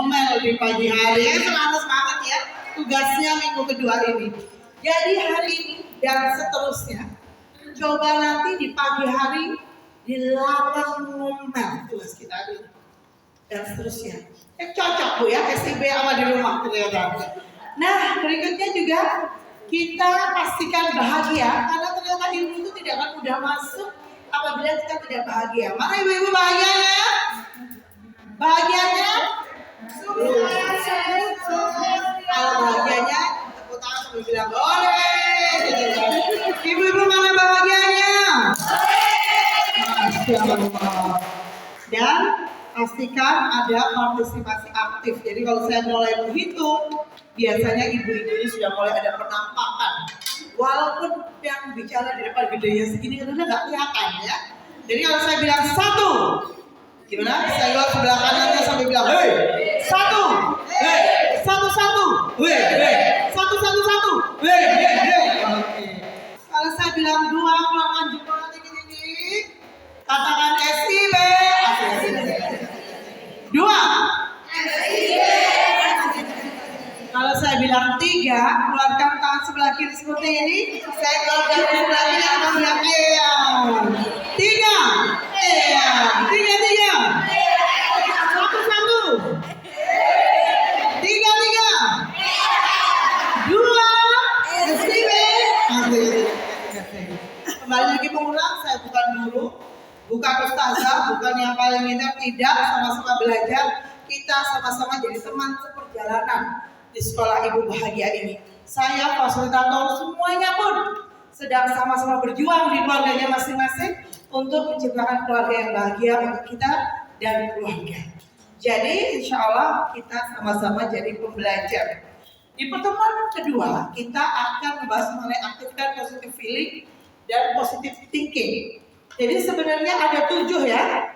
ngomel di pagi hari. Semangat ya tugasnya minggu kedua ini. Jadi hari ini dan seterusnya, coba nanti di pagi hari dilarang ngomel tugas kita ini dan seterusnya. Cocok Bu ya SIB sama di rumah ternyata. Nah berikutnya juga kita pastikan bahagia karena ternyata ilmu itu tidak akan mudah masuk apabila kita tidak bahagia. Mana ibu-ibu bahagianya? Bahagianya? Kalau bahagianya tepuk tangan sambil bilang boleh. Ibu-ibu mana bahagianya? Masya Allah. Dan pastikan ada partisipasi aktif. Jadi kalau saya mulai menghitung, biasanya ibu-ibu ini sudah mulai ada penampakan. Walaupun yang bicara di depan gedenya segini kadang nggak kelihatan ya. Jadi kalau saya bilang 1, gimana? Saya lihat sebelah kanannya sampai bilang, hei, 1, hei, 1, 1, hei, hei, 1, 1, 1, hei, hei, hei. Oke. Kalau saya bilang 2, keluarkan jempol tinggi-tinggi, katakan SIB. 2. Kalau saya bilang 3, keluarkan tangan sebelah kiri seperti ini. Saya keluarkan sebelah kiri yang bilang 3. 3. 1, 1. 3, 3. 2. SIB. Kembali lagi mengulang, saya bukan guru, bukan ustazah, bukan yang paling pintar, tidak, sama-sama belajar. Kita sama-sama jadi teman seperjalanan di sekolah Ibu Bahagia ini. Saya, fasilitator, semuanya pun sedang sama-sama berjuang di keluarganya masing-masing untuk menciptakan keluarga yang bahagia untuk kita dan keluarga. Jadi insya Allah kita sama-sama jadi pembelajar. Di pertemuan kedua kita akan membahas mengenai aktifkan positive feeling dan positive thinking. Jadi sebenarnya ada 7 ya.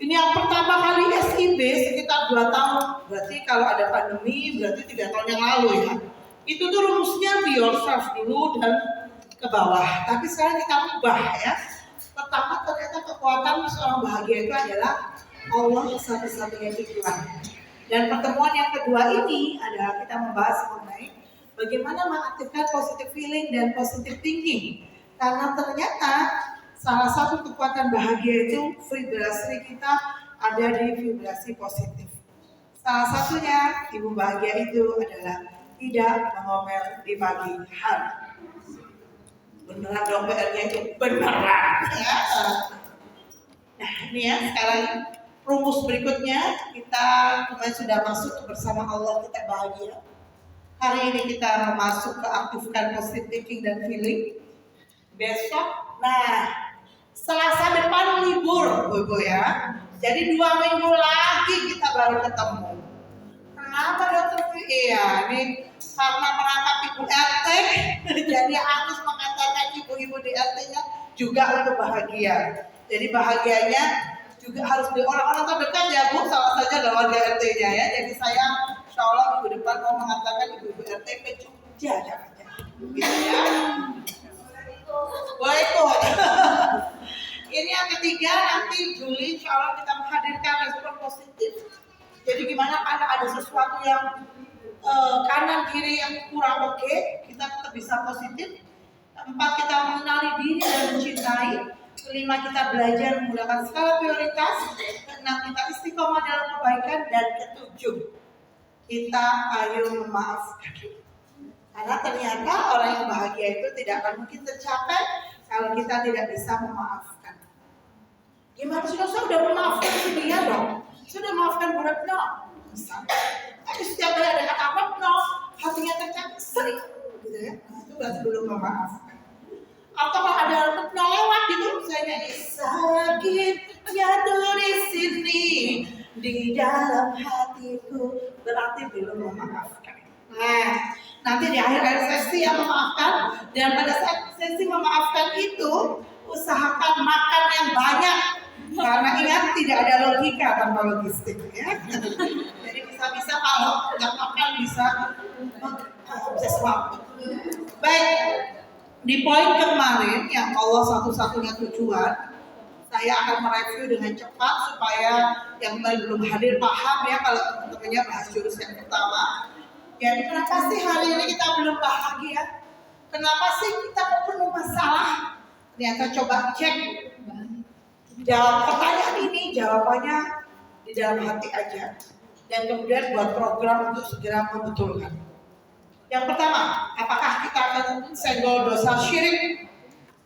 Ini yang pertama kali SIB sekitar 2 tahun. Berarti kalau ada pandemi berarti 3 tahun yang lalu ya. Itu tuh rumusnya be yourself dulu dan ke bawah. Tapi sekarang kita ubah ya. Pertama ternyata kekuatan seorang bahagia itu adalah Allah satu-satunya tujuan. Dan pertemuan yang kedua ini adalah kita membahas mengenai bagaimana mengaktifkan positive feeling dan positive thinking. Karena ternyata salah satu kekuatan bahagia itu vibrasi kita ada di vibrasi positif. Salah satunya ibu bahagia itu adalah tidak mengomel di pagi hari. Beneran dong PR-nya itu beneran. Ya. Nah ini ya sekarang rumus berikutnya kita kemarin sudah masuk bersama Allah kita bahagia. Hari ini kita masuk ke aktifkan positive thinking dan feeling. Besok, nah Selasa depan libur, Bu ya. Jadi 2 minggu lagi kita baru ketemu. Kenapa dokter? Iya, ini karena merangkap Ibu RT, jadi harus mengantarkan ibu-ibu di RT-nya juga untuk bahagia. Jadi bahagianya juga harus di orang-orang terdekat ya Bu, salah saja adalah warga RT-nya ya. Jadi saya insya Allah minggu depan mau mengantarkan ibu-ibu RT ke Jogja, jangan-jangan. Gitu ya. Boleh ikut. Ini yang ketiga, nanti Juli insya Allah kita menghadirkan respon positif. Jadi gimana karena ada sesuatu yang kanan kiri yang kurang oke, kita tetap bisa positif. 4, kita mengenali diri dan mencintai. 5, kita belajar menggunakan skala prioritas. 6, kita istiqomah dalam kebaikan. Dan 7, kita ayo memaafkan. Karena ternyata orang yang bahagia itu tidak akan mungkin tercapai kalau kita tidak bisa memaafkan. Gimana sih? Saya sudah memaafkan dia dong. Sudah memaafkan Bu Retno. Tapi setiap kali ada kata Retno, hatinya tercapek sering. Gitu ya. Nah, itu berarti belum memaafkan. Atau kalau ada Retno lewat gitu, saya nyanyi sakitnya tuh di sini di dalam hatiku, berarti belum memaafkan. Nah, nanti di akhir sesi yang memaafkan, dan pada saat sesi memaafkan itu usahakan makan yang banyak karena ingat tidak ada logika tanpa logistik ya. Jadi bisa-bisa kalau nggak makan bisa sesuatu. Baik, di poin kemarin yang Allah satu-satunya tujuan, Saya akan mereview dengan cepat supaya yang belum hadir paham ya kalau teman-temannya bahas jurus yang pertama. Jadi kenapa sih hari ini kita belum bahagia? Kenapa sih kita penuh masalah? Ternyata coba cek jawab pertanyaan ini, jawabannya di dalam hati aja. Dan kemudian buat program untuk segera membetulkan. Yang pertama, apakah kita akan senggol dosa syirik?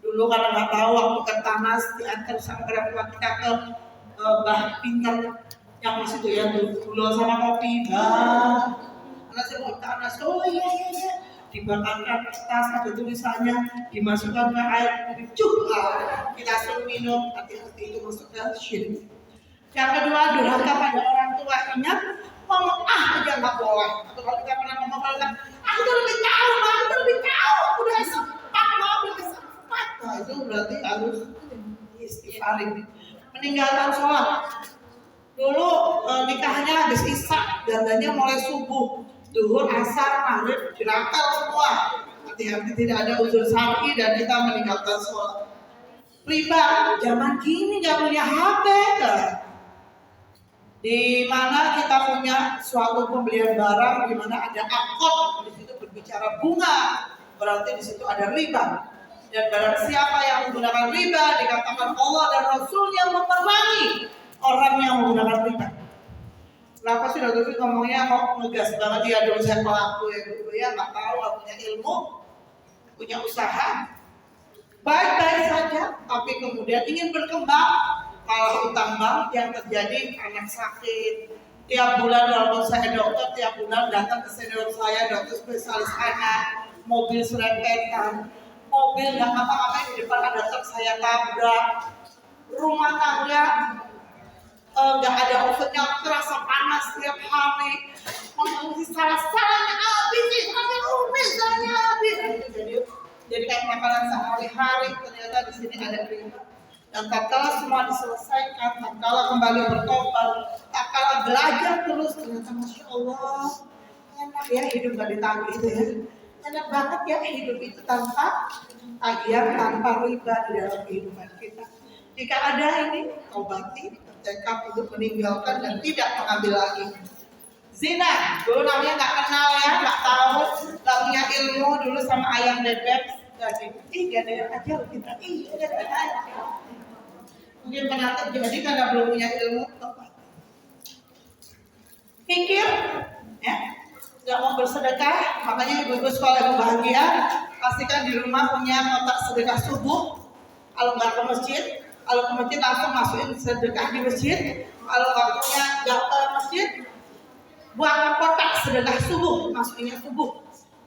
Dulu karena nggak tahu waktu ke Tanas diantar sama orang tua kita ke Mbah Pinter yang masih doyan gula sama kopi. Karena saya mau Tanas, oh iya, dibakarkan kertas ada tulisannya, dimasukkan ke air, kita suruh minum, hati-hati itu masuk ke syirik. Yang kedua, durhaka pada orang tua. Ingat, ngomong aja nggak boleh. Atau kalau kita pernah ngomong kalau aku tuh lebih tahu, udah sempat, nah itu berarti harus istighfarin. Meninggalkan sholat. Dulu nikahnya habis isya, dandannya mulai subuh, duhur, asar, maghrib, dirangkal semua. Hati-hati tidak ada unsur syar'i dan kita meninggalkan sholat. Riba, zaman gini nggak punya HP kan? Di mana kita punya suatu pembelian barang, di mana ada akad, di situ berbicara bunga, berarti di situ ada riba. Dan barang siapa yang menggunakan riba, dikatakan Allah dan Rasulnya memerangi orang yang menggunakan riba. Kenapa sih Dr. Fit ngomongnya kok ngegas banget ya, dulu saya pelaku ya dulu ya, nggak tahu, nggak punya ilmu, punya usaha, baik-baik saja, tapi kemudian ingin berkembang, malah utang bank yang terjadi anak sakit. Tiap bulan walaupun saya dokter, tiap bulan datang ke senior saya, dokter spesialis anak, mobil serempetan, mobil nggak apa-apa di depan ada truk saya tabrak, rumah tangga nggak ada ovennya, terasa panas tiap hari, mengisi salah-salahnya habis, jadi kayak makanan sehari-hari. Ternyata di sini ada riba. Dan tatkala semua diselesaikan, tatkala kembali bertobat, tatkala belajar terus, ternyata masya Allah enak ya hidup gak ditagih itu ya. Enak banget ya hidup itu tanpa tagihan, tanpa riba di dalam kehidupan kita. Jika ada ini, obati, bertekad untuk meninggalkan dan tidak mengambil lagi. Zina, dulu namanya nggak kenal ya, nggak tahu, nggak punya ilmu dulu sama ayam bebek, gak ada aja kita, gak ada. Mungkin pernah terjadi karena belum punya ilmu. Pikir, ya, nggak mau bersedekah, makanya ibu-ibu sekolah yang bahagia, pastikan di rumah punya kotak sedekah subuh. Kalau nggak ke masjid, kalau ke masjid langsung masukin sedekah di masjid. Kalau waktunya nggak ke masjid, buat kotak sedekah subuh, masukinnya subuh.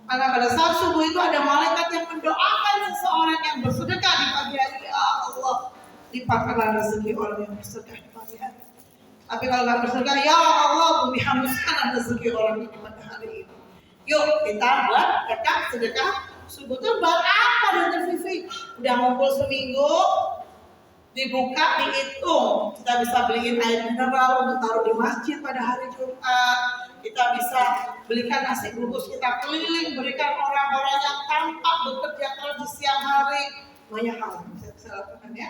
Karena pada saat subuh itu ada malaikat yang mendoakan seseorang yang bersedekah di pagi hari. Ya Allah, lipatkanlah rezeki orang yang bersedekah di pagi hari. Tapi kalau nggak bersedekah, ya Allah, bumi hanguskan rezeki orang di pagi hari ini. Yuk kita buat kotak sedekah subuh. Itu buat apa Dr. Vivi? Udah ngumpul seminggu, dibuka, dihitung. Kita bisa beliin air mineral untuk taruh di masjid pada hari Jumat. Kita bisa belikan nasi bungkus, kita keliling, berikan orang-orang yang tampak bekerja keras di siang hari. Banyak hal yang bisa lakukan ya.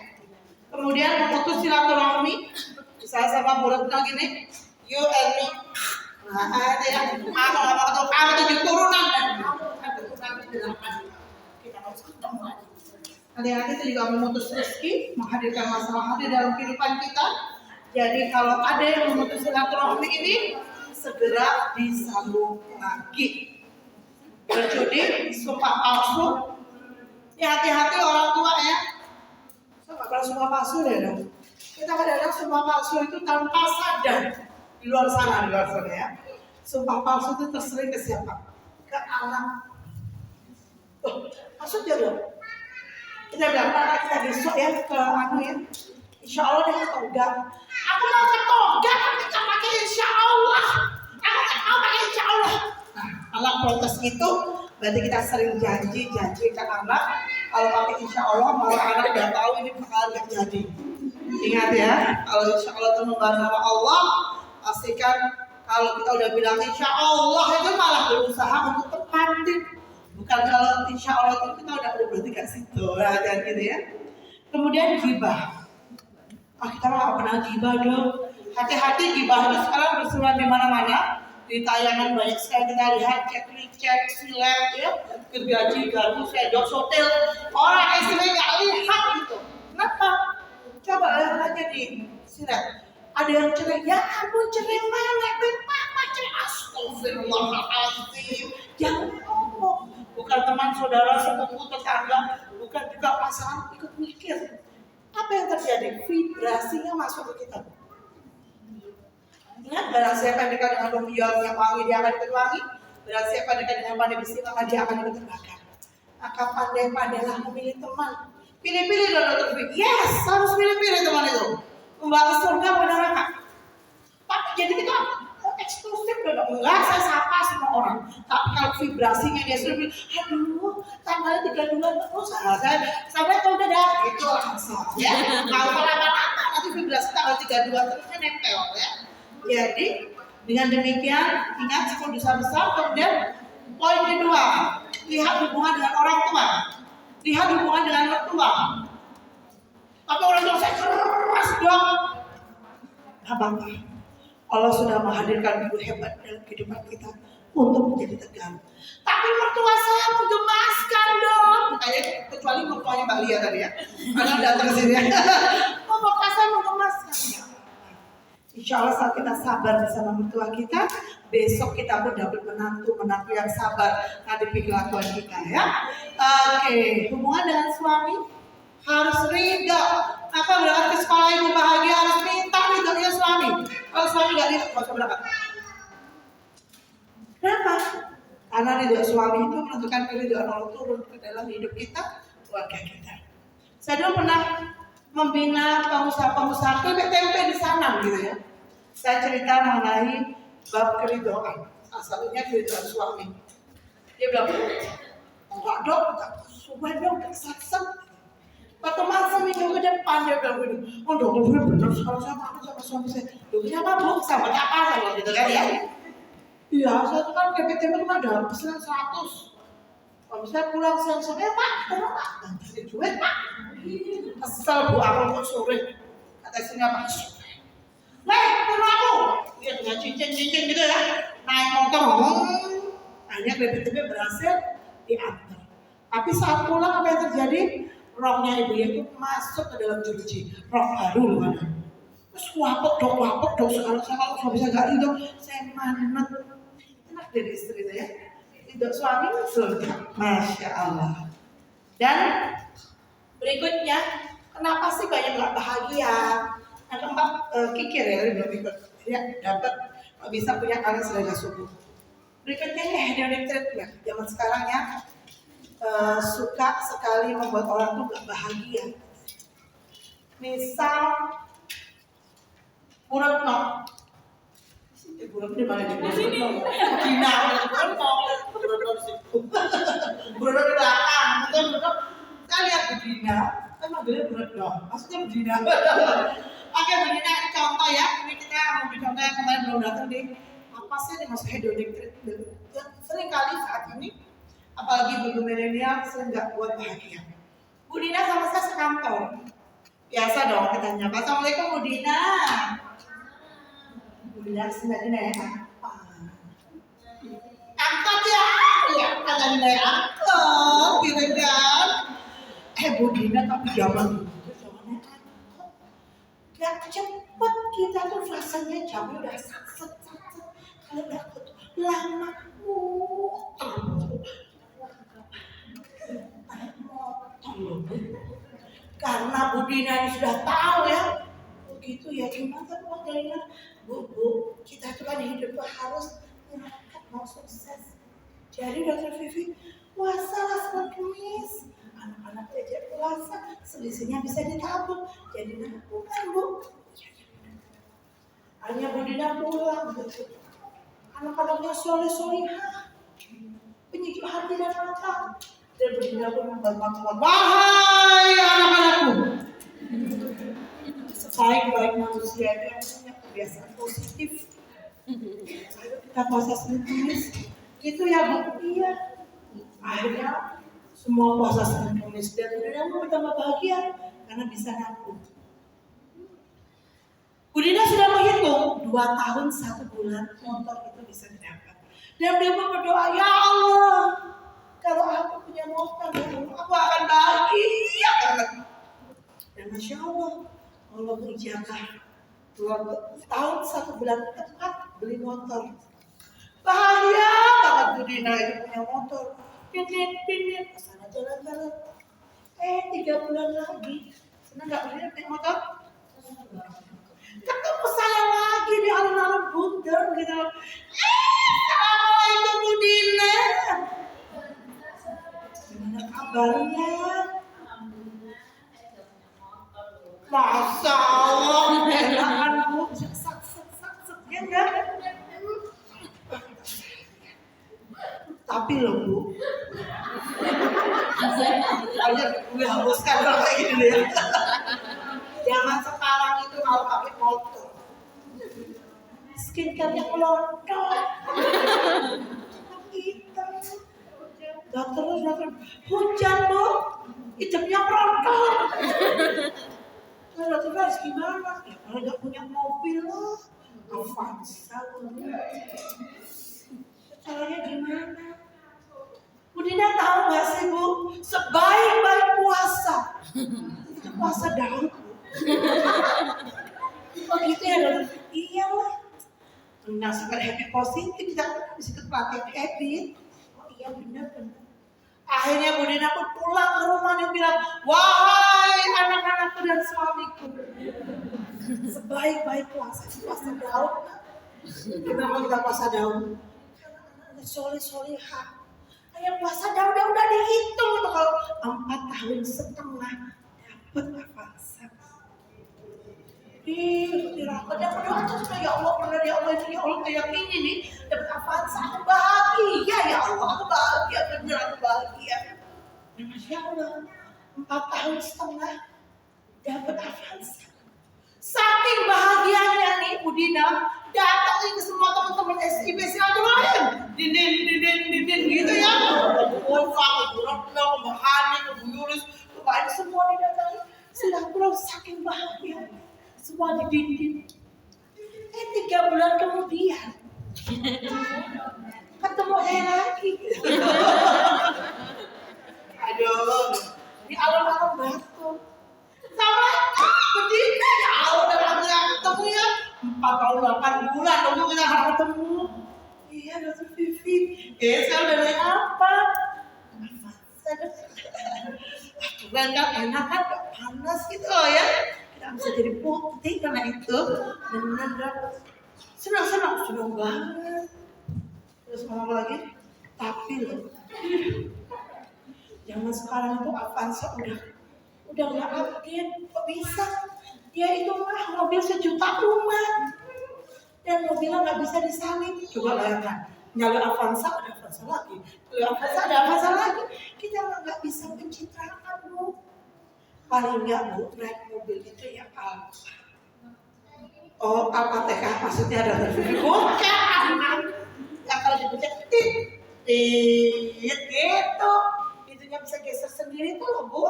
Kemudian memutus silaturahmi, misalnya sama bulan gini, you and me. Nah, ada yang kamu 7 turunan dan kamu kan turunan 8. Kita harus ketemu lagi. Hati-hati itu juga memutus rezeki, menghadirkan masalah di dalam kehidupan kita. Jadi kalau ada yang memutus silaturahmi ini, segera disambung lagi. Berjudi, sumpah palsu, ya hati-hati orang tua ya. Saya nggak pernah sumpah palsu deh dong. Kita kadang-kadang sumpah palsu itu tanpa sadar di luar sana ya. Sumpah palsu itu tersering ke siapa? Ke anak. Maksudnya dong. Kita bilang anak kita besok ya ke ya. Insya Allah dia toga. Aku mau ke toga, tapi kita pakai insya Allah. Aku nggak mau pakai insya Allah. Nah, anak protes itu berarti kita sering janji ke anak. Kalau pakai insya Allah, malah anak udah tahu ini bakal nggak jadi. Ingat ya, kalau insya Allah itu membantu nama Allah, pastikan kalau kita udah bilang insya Allah itu malah berusaha untuk tepatin. Bukan kalau insya Allah itu kita udah berarti ke situ, dan gitu ya. Kemudian ghibah. Kita nggak pernah gibah dong. Hati-hati gibah itu sekarang berseluruhan di mana-mana. Di tayangan banyak sekali kita lihat cek silet ya, gergaji, garpu, sendok, sotil. Orang istrinya nggak lihat gitu. Kenapa? Coba lihat aja di silet. Ada yang cerai, ya ampun cerai mana? Papa cerai, astagfirullahaladzim. Jangan ngomong. Bukan teman saudara, sepupu, tetangga, bukan juga pasangan ikut mikir. Apa yang terjadi? Vibrasinya masuk ke kita. Ingat, barang siapa yang dekat dengan rumpion yang wangi, dia akan ikut wangi. Barang siapa yang dekat dengan pandai besi, maka dia akan ikut terbakar. Maka pandai-pandailah memilih teman. Pilih-pilih dong dokter Fik. Yes, harus pilih-pilih teman itu. Membawa ke surga atau neraka. Tapi jadi kita eksklusif dong. Enggak, saya sapa semua orang. Tapi kalau vibrasinya dia sudah bilang, aduh, tanggalnya 32 terus saya sampai kalau udah dah itu langsung ya. Kalau lama-lama nanti vibrasi tanggal 32 terusnya nempel ya. Jadi dengan demikian ingat 10 dosa besar. Kemudian poin kedua, lihat hubungan dengan orang tua. Lihat hubungan dengan orang tua. Tapi orang tua saya keras dong. Apa-apa. Allah sudah menghadirkan guru hebat dalam kehidupan kita untuk menjadi tegar. Tapi mertua saya menggemaskan dong. Kayak kecuali mertuanya Mbak Lia tadi ya. Karena datang ke sini. Mertua saya menggemaskan ya. Insya Allah saat kita sabar bersama mertua kita, besok kita pun dapat menantu yang sabar ngadepi kelakuan kita ya. Oke, hubungan dengan suami harus ridho. Apa berangkat ke sekolah ibu bahagia harus minta ridhonya suami. Kalau suami nggak ridho, nggak usah berangkat. Kenapa? Karena ridho suami itu menentukan keridhoan Allah turun ke dalam hidup kita, keluarga kita. Saya dulu pernah membina pengusaha tempe di sana gitu ya. Saya cerita mengenai bab keridhaan. Asalnya keridhaan suami. Dia bilang, enggak dong, coba dong, kesat-sat. Waktu masa minggu ke depan dia bilang begini, oh dong, bener kalau saya makan sama suami saya. Loh kenapa bu? Sama apa sama gitu kan ya? Iya, saya tuh kan tempe cuma ada pesanan 100. Kalau misalnya pulang siang-sore, Pak, tolong Pak, kasih duit Pak. Kesel bu, aku kok sore. Kata istrinya Pak, tolong aku. Dia dengan cincin gitu ya, naik motor, akhirnya tempe berhasil diantar. Tapi saat pulang apa yang terjadi? Roknya ibu itu masuk ke dalam jeruji, rok baru loh ada. Terus wapok dong, sekarang saya kalau suami saya gak ridho, saya manet. Enak dari istri saya. Tidak suami surga, masya Allah. Dan berikutnya, kenapa sih banyak gak bahagia? Yang keempat, kikir ya, belum ikut. Ya, dapat bisa punya anak selera subuh. Berikutnya ya, hedonic treatment. Zaman sekarang ya, suka sekali membuat orang tuh gak bahagia. Misal, Buretno. Buretno di mana? Di sini. Cina, Buretno di belakang. Kita lihat Budina, kan manggilnya Buretno. Maksudnya Budina. Oke, Budina ini contoh ya. Ini kita mau contoh yang kemarin belum datang deh. Apa sih yang dimaksud hedonic treatment? Yang sering kali saat ini, apalagi ibu milenial sering nggak buat bahagia. Bu Dina sama saya sekantor. Biasa dong kita nyapa. Assalamualaikum Bu Dina. Bu Dina Mbak Dina ya apa? Angkat ya, kata Dina ya angkat, gitu kan? Bu Dina tapi zaman itu zamannya angkat. Gak cepet kita tuh rasanya jamnya udah sat. Kalau udah lama karena Bu Dina ini sudah tahu ya, begitu ya gimana tuh Dina, Bu, kita itu kan hidup tuh harus mengangkat mau sukses. Jadi Dokter Vivi puasa lah Senin Kemis, anak-anak diajak puasa, selisihnya bisa ditabung, jadi bukan Bu. Hanya Bu Dina pulang, anak-anaknya soleh-solehah, penyikip hati dan mata. Dan Bu Dina pun membangun, wahai anak-anakku, sebaik-baik manusia yang punya kebiasaan positif. Ayo kita puasa Senin Kemis, gitu ya Bu. Iya. Akhirnya semua puasa Senin Kemis dan Bu Dina mau tambah bahagia karena bisa nabung. Dina sudah menghitung 2 tahun 1 bulan motor itu bisa didapat. Dan dia berdoa, ya Allah, kalau aku punya motor, aku akan bahagia banget. Dan Masya Allah, Allah berijabah 2 tahun 1 bulan tepat beli motor. Bahagia banget Bu Dina itu punya motor. Pindah kesana jalan-jalan. 3 bulan lagi, senang nggak Bu Dina naik motor? Ketemu saya lagi di alun-alun Bundaran gitu. Assalamualaikum Bu Dina. Gimana kabarnya? Masa Allah, enakan Bu, sak ya enggak? Tapi loh Bu, gue hapuskan kalau kayak gini ya. Jangan sekarang itu kalau pakai motor, skincare-nya melontok, hitam, terus hujan Bu, hidupnya merontok. Terus harus gimana? Ya kalau nggak punya mobil lah, Avanza. Caranya gimana? Bu Dina tahu nggak sih Bu, sebaik-baik puasa itu puasa daun. Oh gitu ya dong? Iyalah. Nah sekarang happy positif kita bisa terpakai habit. Oh iya benar. Akhirnya Bu Dina pun pulang ke rumah dan bilang, wahai anak-anakku dan suamiku, sebaik-baik puasa daun. Kenapa kita puasa daun? Karena soleh-solehah. Yang puasa daun udah dihitung itu kalau 4,5 tahun dapat Avanza. Dia berdoa terus ya Allah, pernah ya Allah itu ya Allah kayak ini nih dapat Avanza, aku bahagia ya Allah, aku bahagia bener, aku bahagia. Dan Masya Allah 4,5 tahun dapat Avanza. Saking bahagianya nih Bu Dina datang ke semua teman-teman SIB silaturahim, didin gitu ya. Ulfa, Bu Ratna, Mbak Hani, Bu Yulis, Mbak Ani semua didatangi silaturahim saking bahagia. Semua didin. 3 bulan kemudian ketemu saya lagi. Aduh, di alun-alun Batu. Assalamualaikum, Bu Dina, ya Allah, udah ketemu ya 4 tahun 8 bulan dulu kita harus ketemu. Iya, Dr. Vivi. Saya udah naik apa? Keren kan, enak kan, gak panas gitu loh ya. Kita bisa jadi putih karena itu. Bener-bener senang banget. Terus ngomong lagi, tapi loh, zaman sekarang itu Avanza udah nggak update, kok bisa? Dia itu mah mobil 1 juta rumah dan mobilnya nggak bisa disalin. Coba bayangkan, nyala Avanza ada Avanza lagi, nyala Avanza ada Avanza lagi. Kita nggak bisa pencitraan Bu. Paling nggak Bu, naik mobil itu ya Alfa. Oh apa TK maksudnya ada bukan? Yang kalau dipencet gitu, itunya bisa geser sendiri tuh loh Bu.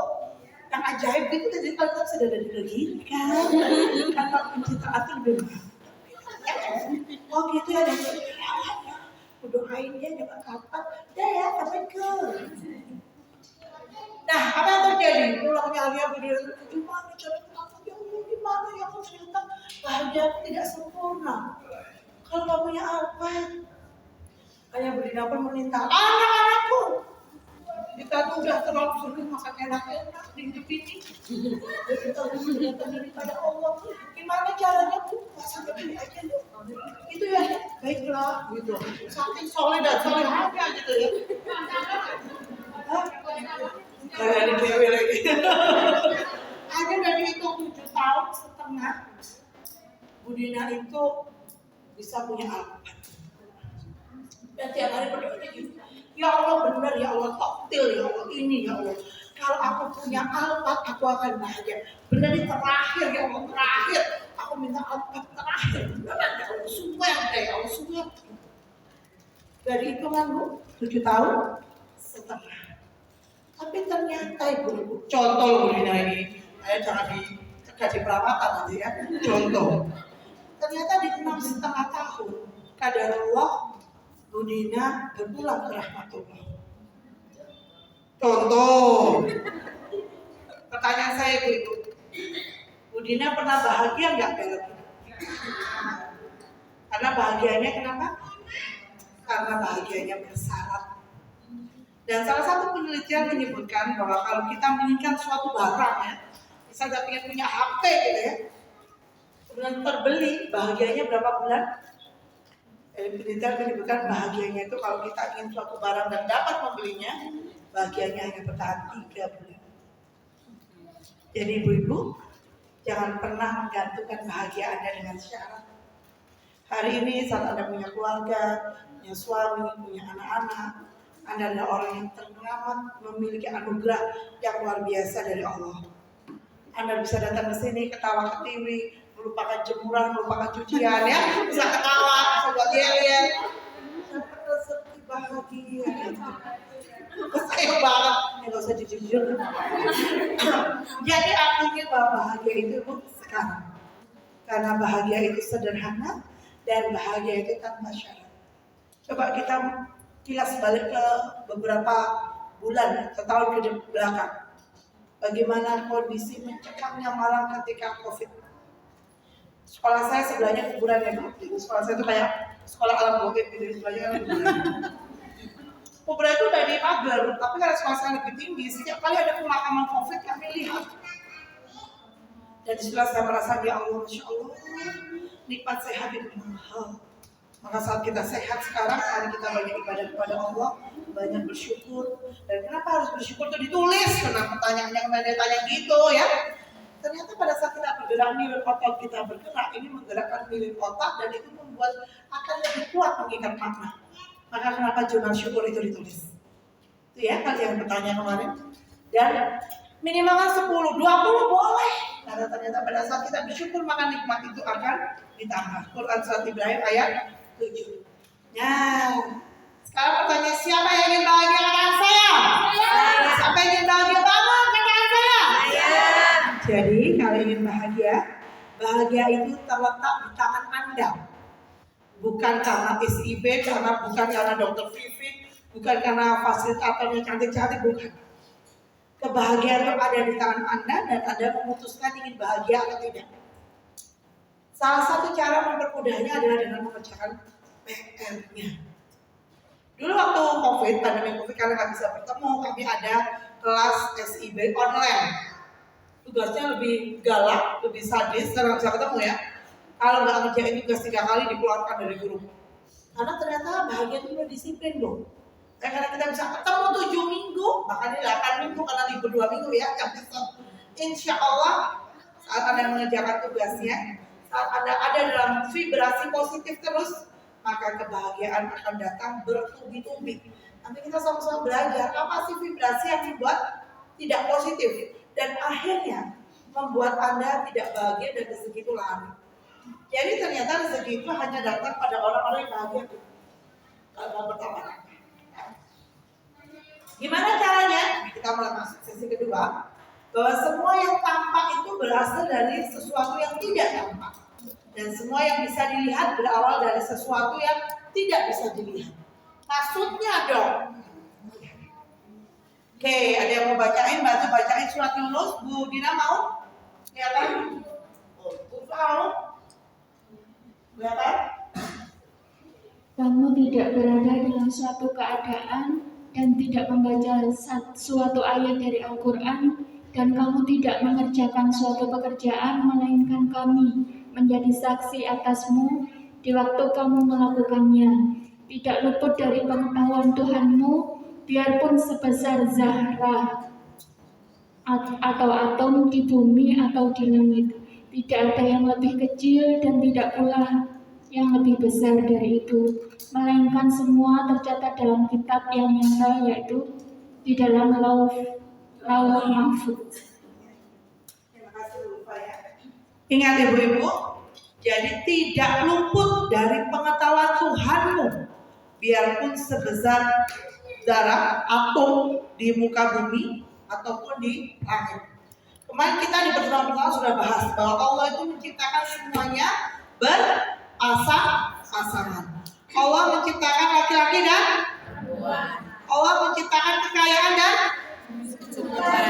Yang ajaib gitu jadi kalau sudah dari begini kan pencitraan itu lebih bagus. Oh gitu ya, dan doain dia jangan kapan deh ya sampai ke. Nah apa yang terjadi? Pulangnya Alia berdiri, gimana cara ya Allah, gimana ya aku ternyata bahagia tidak sempurna. Kalau nggak punya apa? Ayah Budina pun meminta anak-anakku. Kita tuh udah terlalu sering makan enak-enak di hidup ini. Kita udah daripada Allah. Gimana caranya tuh? Sampai beli aja tuh. Itu ya, baiklah gitu. Saking soleh dan soleh aja gitu ya. Kayak di PW lagi. Ada dari itu 7,5 tahun Budina itu bisa punya Alphard. Dan tiap hari berdoa gitu. Ya Allah benar, ya Allah toktil, ya Allah ini, ya Allah. Kalau aku punya Alphard, aku akan bahagia. Benar di terakhir, ya Allah terakhir. Aku minta Alphard terakhir. Benar ya Allah, semua yang ada, ya Allah semua. Dari itu kan Bu, 7,5 tahun. Tapi ternyata Ibu, contoh Bu Dina ini, jangan di perawatan nanti ya, contoh. Ternyata di 6,5 tahun, qadarullah Bu Dina berpulang ke rahmatullah. Contoh, pertanyaan saya itu, Bu Dina pernah bahagia nggak dalam hidup? Karena bahagianya kenapa? Karena bahagianya bersyarat. Dan salah satu penelitian menyebutkan bahwa kalau kita menginginkan suatu barang ya, misalnya pengen punya HP gitu ya, kemudian terbeli, bahagianya berapa bulan? Penelitian menyebutkan bahagianya itu kalau kita ingin suatu barang dan dapat membelinya, bahagianya hanya bertahan 3 bulan. Jadi ibu-ibu, jangan pernah menggantungkan bahagia Anda dengan syarat. Hari ini saat Anda punya keluarga, punya suami, punya anak-anak, Anda adalah orang yang terhormat, memiliki anugerah yang luar biasa dari Allah. Anda bisa datang ke sini, ketawa ketiwi, melupakan jemuran, melupakan cucian ya, bisa ketawa, bisa buat yel-yel. Dapat rezeki bahagia. Sayang banget, nggak usah jujur-jujur. Jadi artinya bahwa bahagia itu sekarang. Karena bahagia itu sederhana dan bahagia itu tanpa syarat. Coba kita kilas balik ke beberapa bulan, setahun ke belakang. Bagaimana kondisi mencekamnya Malang ketika COVID. Sekolah saya sebelahnya kuburan ya, sekolah saya itu kayak sekolah alam COVID gitu, sebelahnya kan kuburan. Kuburan itu udah dipagar, tapi karena sekolah saya lebih tinggi, setiap kali ada pemakaman COVID kami lihat. Dan setelah saya merasa ya Allah, Masya Allah, nikmat sehat itu mahal. Maka saat kita sehat sekarang, hari kita banyak ibadah kepada Allah, banyak bersyukur. Dan kenapa harus bersyukur itu ditulis? Karena pertanyaan yang tanya gitu ya. Ternyata pada saat kita bergerak, nilai otot kita bergerak, ini menggerakkan nilai otak dan itu membuat akan lebih kuat mengikat makna. Maka kenapa jurnal syukur itu ditulis? Itu ya kalian bertanya kemarin. Dan minimal kan 10, 20 boleh. Karena ternyata pada saat kita bersyukur maka nikmat itu akan ditambah. Quran surat Ibrahim ayat 7. Nah, sekarang pertanyaan, siapa yang ingin bahagia katakan saya? Siapa yang ingin bahagia banget katakan saya? Jadi kalau ingin bahagia, bahagia itu terletak di tangan Anda. Bukan karena SIB, bukan karena dokter Vivi, bukan karena fasilitatornya cantik-cantik, bukan. Kebahagiaan itu ada di tangan Anda dan Anda memutuskan ingin bahagia atau tidak. Salah satu cara mempermudahnya adalah dengan mengerjakan PR-nya. Dulu waktu COVID, pandemi COVID, kalian nggak bisa bertemu, kami ada kelas SIB online. Tugasnya lebih galak, lebih sadis, karena nggak bisa ketemu ya. Kalau nggak ngerjain tugas 3 kali dikeluarkan dari grup. Karena ternyata bahagia itu disiplin loh. Karena kita bisa ketemu 7 minggu, bahkan 8 minggu karena libur 2 minggu ya. Insya Allah saat Anda mengerjakan tugasnya, saat Anda ada dalam vibrasi positif terus, maka kebahagiaan akan datang bertubi-tubi. Nanti kita sama-sama belajar apa sih vibrasi yang membuat tidak positif dan akhirnya membuat Anda tidak bahagia dan rezeki itu lari. Jadi ternyata rezeki itu hanya datang pada orang-orang yang bahagia. Kalau pertama, gimana caranya? Kita mulai masuk sesi kedua. Bahwa semua yang tampak itu berasal dari sesuatu yang tidak tampak. Dan semua yang bisa dilihat berawal dari sesuatu yang tidak bisa dilihat. Maksudnya dong. Oke, ada yang mau bacain? Bantu bacain surat Yunus. Bu Dina mau? Kelihatan? Bu mau? Kelihatan? Kamu tidak berada dalam suatu keadaan dan tidak membaca suatu ayat dari Al-Quran, dan kamu tidak mengerjakan suatu pekerjaan, melainkan kami menjadi saksi atasmu di waktu kamu melakukannya. Tidak luput dari pengetahuan Tuhanmu, biarpun sebesar zarah atau atom di bumi atau di langit. Tidak ada yang lebih kecil dan tidak pula yang lebih besar dari itu, melainkan semua tercatat dalam kitab yang nyata, yaitu di dalam lauh mahfuz. Terima kasih Bu ya. Ingat ibu-ibu, jadi tidak luput dari pengetahuan Tuhanmu, biarpun sebesar zarah atom di muka bumi ataupun di langit. Kemarin kita di pertemuan pertama sudah bahas bahwa Allah itu menciptakan semuanya berpasangan. Allah menciptakan laki-laki dan Allah menciptakan kekayaan dan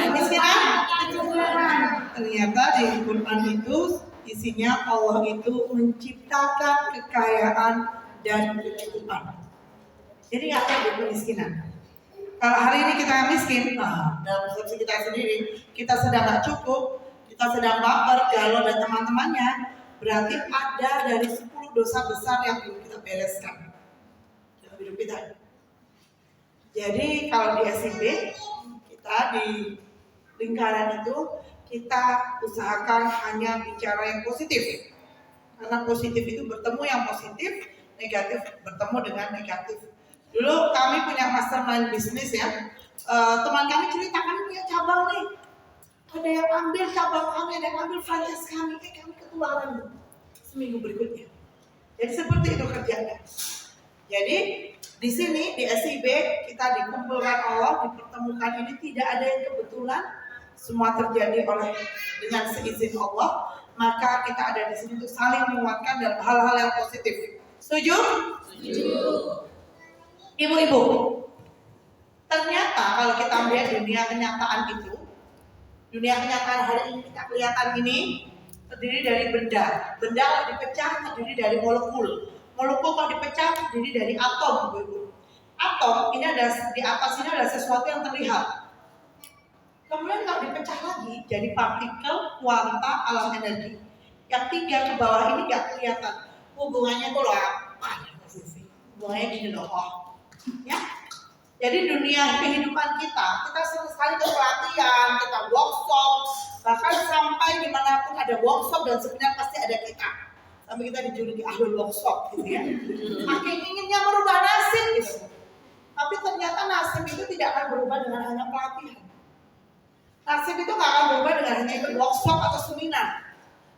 kemiskinan. Ternyata di Quran itu isinya Allah itu menciptakan kekayaan dan kecukupan. Jadi nggak ada kemiskinan. Kalau hari ini kita miskin, dalam persepsi kita sendiri, kita sedang nggak cukup, kita sedang baper, galau dan teman-temannya, berarti ada dari 10 dosa besar yang belum kita bereskan dalam hidup kita. Jadi kalau di SIB, kita di lingkaran itu, kita usahakan hanya bicara yang positif. Karena positif itu bertemu yang positif, negatif bertemu dengan negatif. Dulu kami punya mastermind bisnis ya. Teman kami cerita, kami punya cabang nih. Ada yang ambil cabang kami, ada yang ambil franchise kami. Kami ketularan seminggu berikutnya. Jadi seperti itu kerjanya. Jadi di sini di SIB kita dikumpulkan Allah, dipertemukan ini tidak ada yang kebetulan. Semua terjadi dengan seizin Allah. Maka kita ada di sini untuk saling menguatkan dalam hal-hal yang positif. Setuju? Setuju. Ibu-ibu, ternyata kalau kita melihat dunia kenyataan itu, dunia kenyataan hari ini kita kelihatan ini terdiri dari benda. Benda kalau dipecah terdiri dari molekul. Molekul kalau dipecah terdiri dari atom, ibu-ibu. Atom ini ada di atas ini ada sesuatu yang terlihat. Kemudian kalau dipecah lagi jadi partikel, kuanta, alam energi. Yang 3 ke bawah ini nggak kelihatan. Hubungannya tuh loh apa? Hubungannya gini loh. Ya, jadi dunia kehidupan kita sering sekali ke pelatihan, kita workshop, bahkan sampai dimanapun ada workshop dan sebenarnya pasti ada kita. Sampai kita dijuluki ahli workshop, gitu ya. Makin inginnya merubah nasib, gitu. Tapi ternyata nasib itu tidak akan berubah dengan hanya pelatihan. Nasib itu nggak akan berubah dengan hanya ikut workshop atau seminar.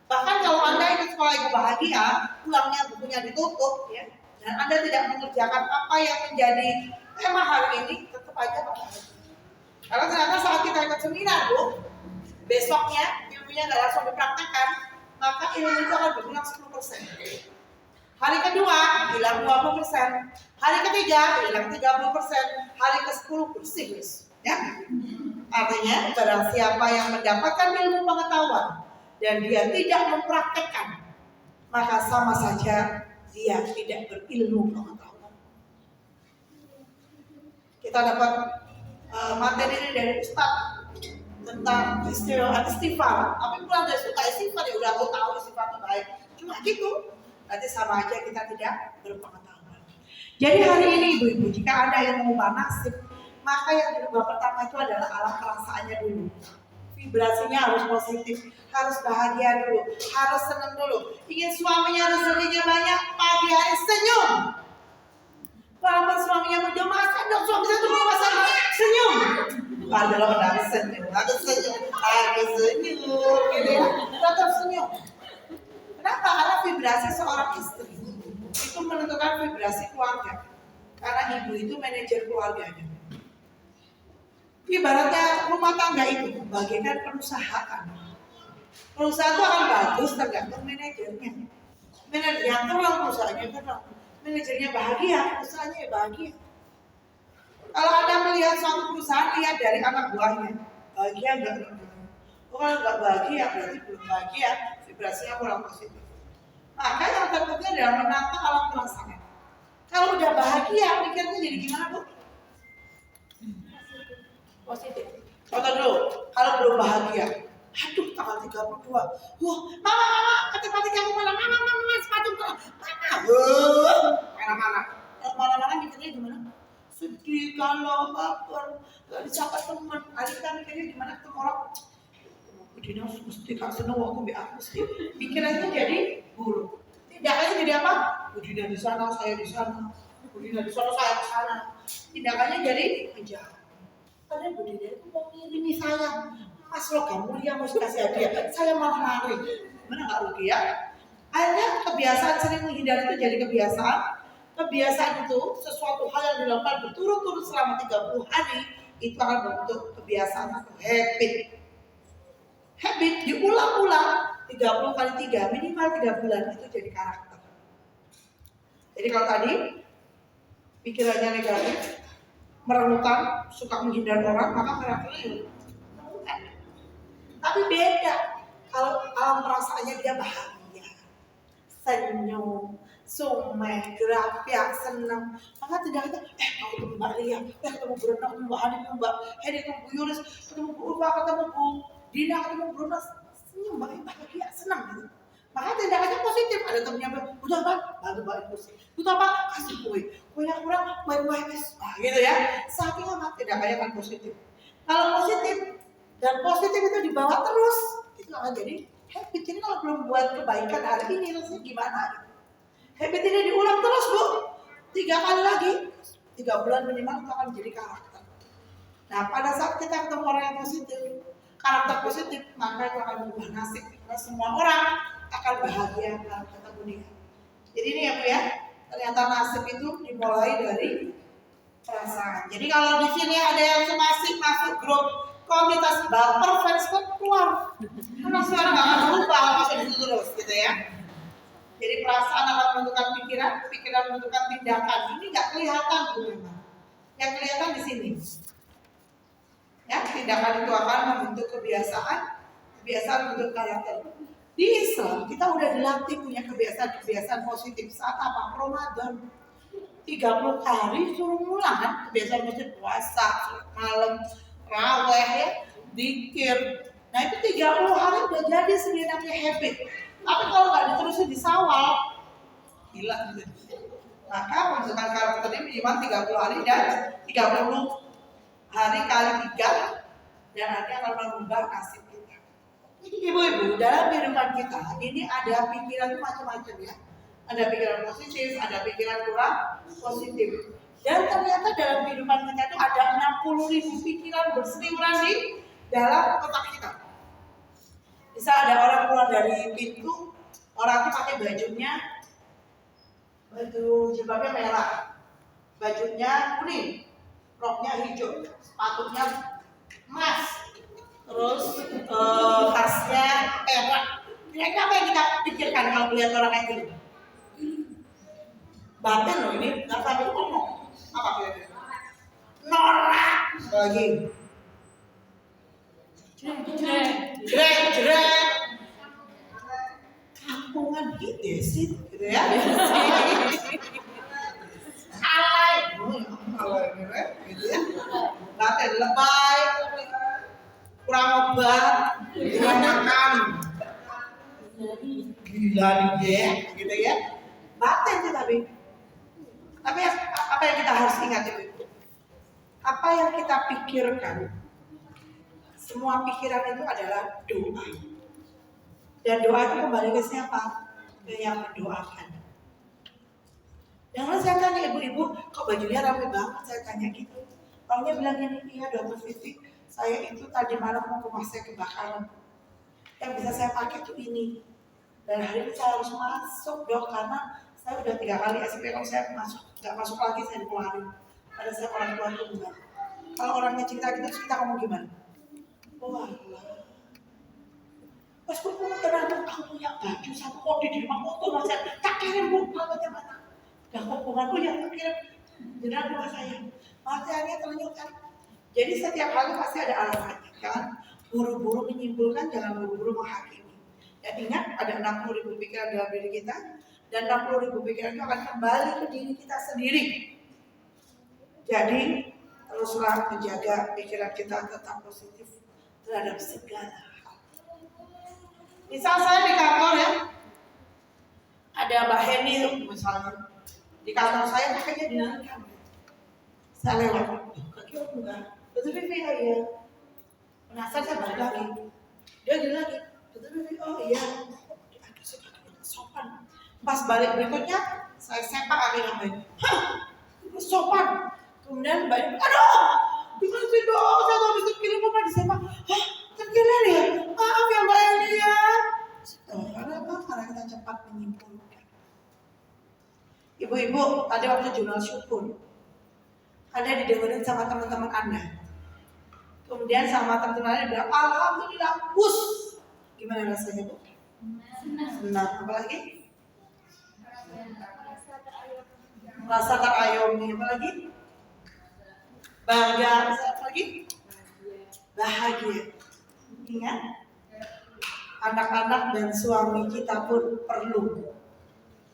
Bahkan kalau Anda ikut sekolah ibu bahagia, pulangnya bukunya ditutup, ya. Dan Anda tidak mengerjakan apa yang menjadi tema hari ini, tetap aja Pak. Karena ternyata saat kita ikut seminar, Bu, besoknya ilmunya nggak langsung dipraktekkan, maka ilmu itu akan berkurang 10%. Hari kedua hilang 20%, hari ketiga hilang 30%, hari ke-10 bersih, ya. Artinya barang siapa yang mendapatkan ilmu pengetahuan dan dia tidak mempraktekkan, maka sama saja dia tidak berilmu pengetahuan. Kita dapat materi ini dari Ustaz tentang istighfar. Tapi pulang dari istighfar ya udah tahu istighfar itu baik. Cuma gitu, berarti sama aja kita tidak berpengetahuan. Jadi hari ini ibu-ibu, jika ada yang mengubah nasib, maka yang dirubah pertama itu adalah alam perasaannya dulu. Vibrasinya harus positif, harus bahagia dulu, harus senang dulu. Ingin suaminya rezekinya banyak, pagi hari senyum. Walaupun suaminya mendoakan, dong suami saya tuh mau saya senyum. Padahal udah senyum, aku senyum, gitu ya. Tetap senyum. Kenapa? Karena vibrasi seorang istri itu menentukan vibrasi keluarga. Karena ibu itu manajer keluarganya. Ibaratnya rumah tangga itu bagaikan perusahaan. Perusahaan itu akan bagus tergantung manajernya. Manajer yang terang perusahaannya terang. Manajernya bahagia, perusahaannya bahagia. Kalau Anda melihat suatu perusahaan, lihat dari anak buahnya. Bahagia enggak? Kalau enggak bahagia, berarti belum bahagia, vibrasinya kurang positif. Maka yang terpenting adalah menata alam perasaan. Kalau udah bahagia, pikirnya jadi gimana, Bu? Positif. Contoh dulu, kalau belum bahagia, aduh tanggal 32, wah mama, matematika aku mama, sepatu mama, mana mikirnya gimana? Sedih, galau, baper, gak disapa teman, adik kita mikirnya gimana ketemu orang, Dina mesti gak seneng aku mesti, pikirannya jadi buruk. Tindakannya jadi apa? Dina di sana, saya di sana, Dina di sana, saya di sana. Tindakannya jadi penjahat. Padahal Bu Dina itu mau ngirimi saya, Mas logam mulia mau kasih hadiah, saya malah lari. Benar nggak rugi ya? Akhirnya kebiasaan sering menghindar itu jadi kebiasaan. Kebiasaan itu sesuatu hal yang dilakukan berturut-turut selama 30 hari itu akan membentuk kebiasaan atau habit. Habit diulang-ulang 30 kali 3, minimal 3 bulan itu jadi karakter. Jadi kalau tadi pikirannya negatif, merenungkan, suka menghindar orang, maka karakternya merenungkan. Tapi beda kalau alam perasaannya dia bahagia, senyum, sumeh, gerak, senang, maka tidak ada kamu ketemu Mbak Ria, ketemu Bu Retno, ketemu Mbak Hani, ketemu Mbak Hedi, ketemu Bu Yuris, ketemu Bu Ulfa, ketemu Bu Dina, ketemu Bu Retno, senyum, bahagia, senang gitu. Maka tindakannya positif. Ada temennya bilang, udah Bang, bantu bawain kursi, udah Bang, kasih kuenya kurang, main WMS, gitu ya. Saking amat tindakannya kan positif. Kalau positif dan positif itu dibawa terus, itu akan jadi habit. Ini kalau belum buat kebaikan hari ini, rasanya gimana? Habit ini diulang terus Bu, 3 kali lagi, 3 bulan minimal itu akan jadi karakter. Nah pada saat kita ketemu orang yang positif, karakter positif, maka itu akan berubah nasib. Karena semua orang akan bahagia kalau ketemu dia. Jadi ini ya Bu ya, ternyata nasib itu dimulai dari perasaan. Jadi kalau di sini ada yang masih masuk grup komunitas baper fans club, keluar. Karena sekarang nggak akan berubah masuk itu terus gitu ya. Jadi perasaan akan menentukan pikiran, pikiran menentukan tindakan. Ini nggak kelihatan Bu memang. Yang kelihatan di sini. Ya, tindakan itu akan membentuk kebiasaan, kebiasaan membentuk karakter. Di Islam kita udah dilatih punya kebiasaan-kebiasaan positif saat apa? Ramadan. 30 hari suruh ngulang kan kebiasaan positif, puasa, malam, raweh ya, zikir. Nah itu 30 hari udah jadi sebenarnya habit. Tapi kalau nggak diterusin di Syawal, gila gitu. Maka pembentukan karakter ini minimal 30 hari dan 30 hari kali 3 dan nanti akan mengubah nasib kita. Ibu-ibu, dalam kehidupan kita ini ada pikiran macam-macam ya. Ada pikiran positif, ada pikiran kurang positif. Dan ternyata dalam kehidupan kita itu ada 60.000 pikiran berseliweran di dalam otak kita. Bisa ada orang keluar dari pintu, orang itu pakai bajunya, baju jilbabnya merah, bajunya kuning, roknya hijau, sepatunya emas, terus tasnya perak. Kira-kira apa yang kita pikirkan kalau melihat orang kayak gitu? Batin loh ini, nggak sampai ngomong. Apa kira-kira? Norak lagi. Jrek. Kampungan hidesit gitu ya. Alay gitu ya. Batin lebay, kurang obat, kurang makan, gila dia gitu ya. Batin sih tapi apa yang kita harus ingat itu? Apa yang kita pikirkan, semua pikiran itu adalah doa. Dan doa itu kembali ke siapa? Ke yang mendoakan. Jangan saya tanya ibu-ibu, kok bajunya rapi banget? Saya tanya gitu. Orangnya bilang gini, iya Dokter Vivi, saya itu tadi malam mau rumah saya kebakaran. Yang bisa saya pakai tuh ini. Dan hari ini saya harus masuk Dok, karena saya udah 3 kali SP, kalau saya nggak masuk lagi saya dikeluarin. Pada saya orang tua itu enggak. Kalau orangnya cerita gitu, kita ngomong gimana? Wah, pas aku tenang, aku punya baju satu kode di rumah foto, mas saya tak kirim Bu, alamatnya mana? Gak hubunganku yang tak kirim, benar rumah saya. Materialnya ternyata kan. Jadi setiap kali pasti ada alasannya, kan? Buru-buru menyimpulkan, jangan buru-buru menghakimi. Dan ingat, ada 60.000 pikiran dalam diri kita, dan 60.000 pikiran itu akan kembali ke diri kita sendiri. Jadi teruslah menjaga pikiran kita tetap positif terhadap segala hal. Misal saya di kantor ya, ada Mbak Heni misalnya, di kantor saya kakaknya dinamakan. Saya lewat, kaki aku enggak, betul Vivi ya. Penasaran saya balik lagi, dia gini lagi, betul Vivi, oh iya, aduh saya kakinya sopan. Pas balik berikutnya, saya sepak kakinya Mbak, hah, sopan. Kemudian Mbak Ibu, aduh, dikasih dong, saya tuh habis terkilir Bapak disepak. Hah, terkilir ya? Maaf ya Mbak Eli ya. Karena apa? Karena kita cepat menyimpulkan. Ibu-ibu, tadi waktu jurnal syukur, Anda didengerin sama teman-teman Anda. Kemudian sama teman-teman Anda bilang, alhamdulillah, bus. Gimana rasanya Bu? Senang. Apalagi? Rasa terayomi. Apalagi? Bangga. Apalagi? Bahagia. Ingat? Anak-anak dan suami kita pun perlu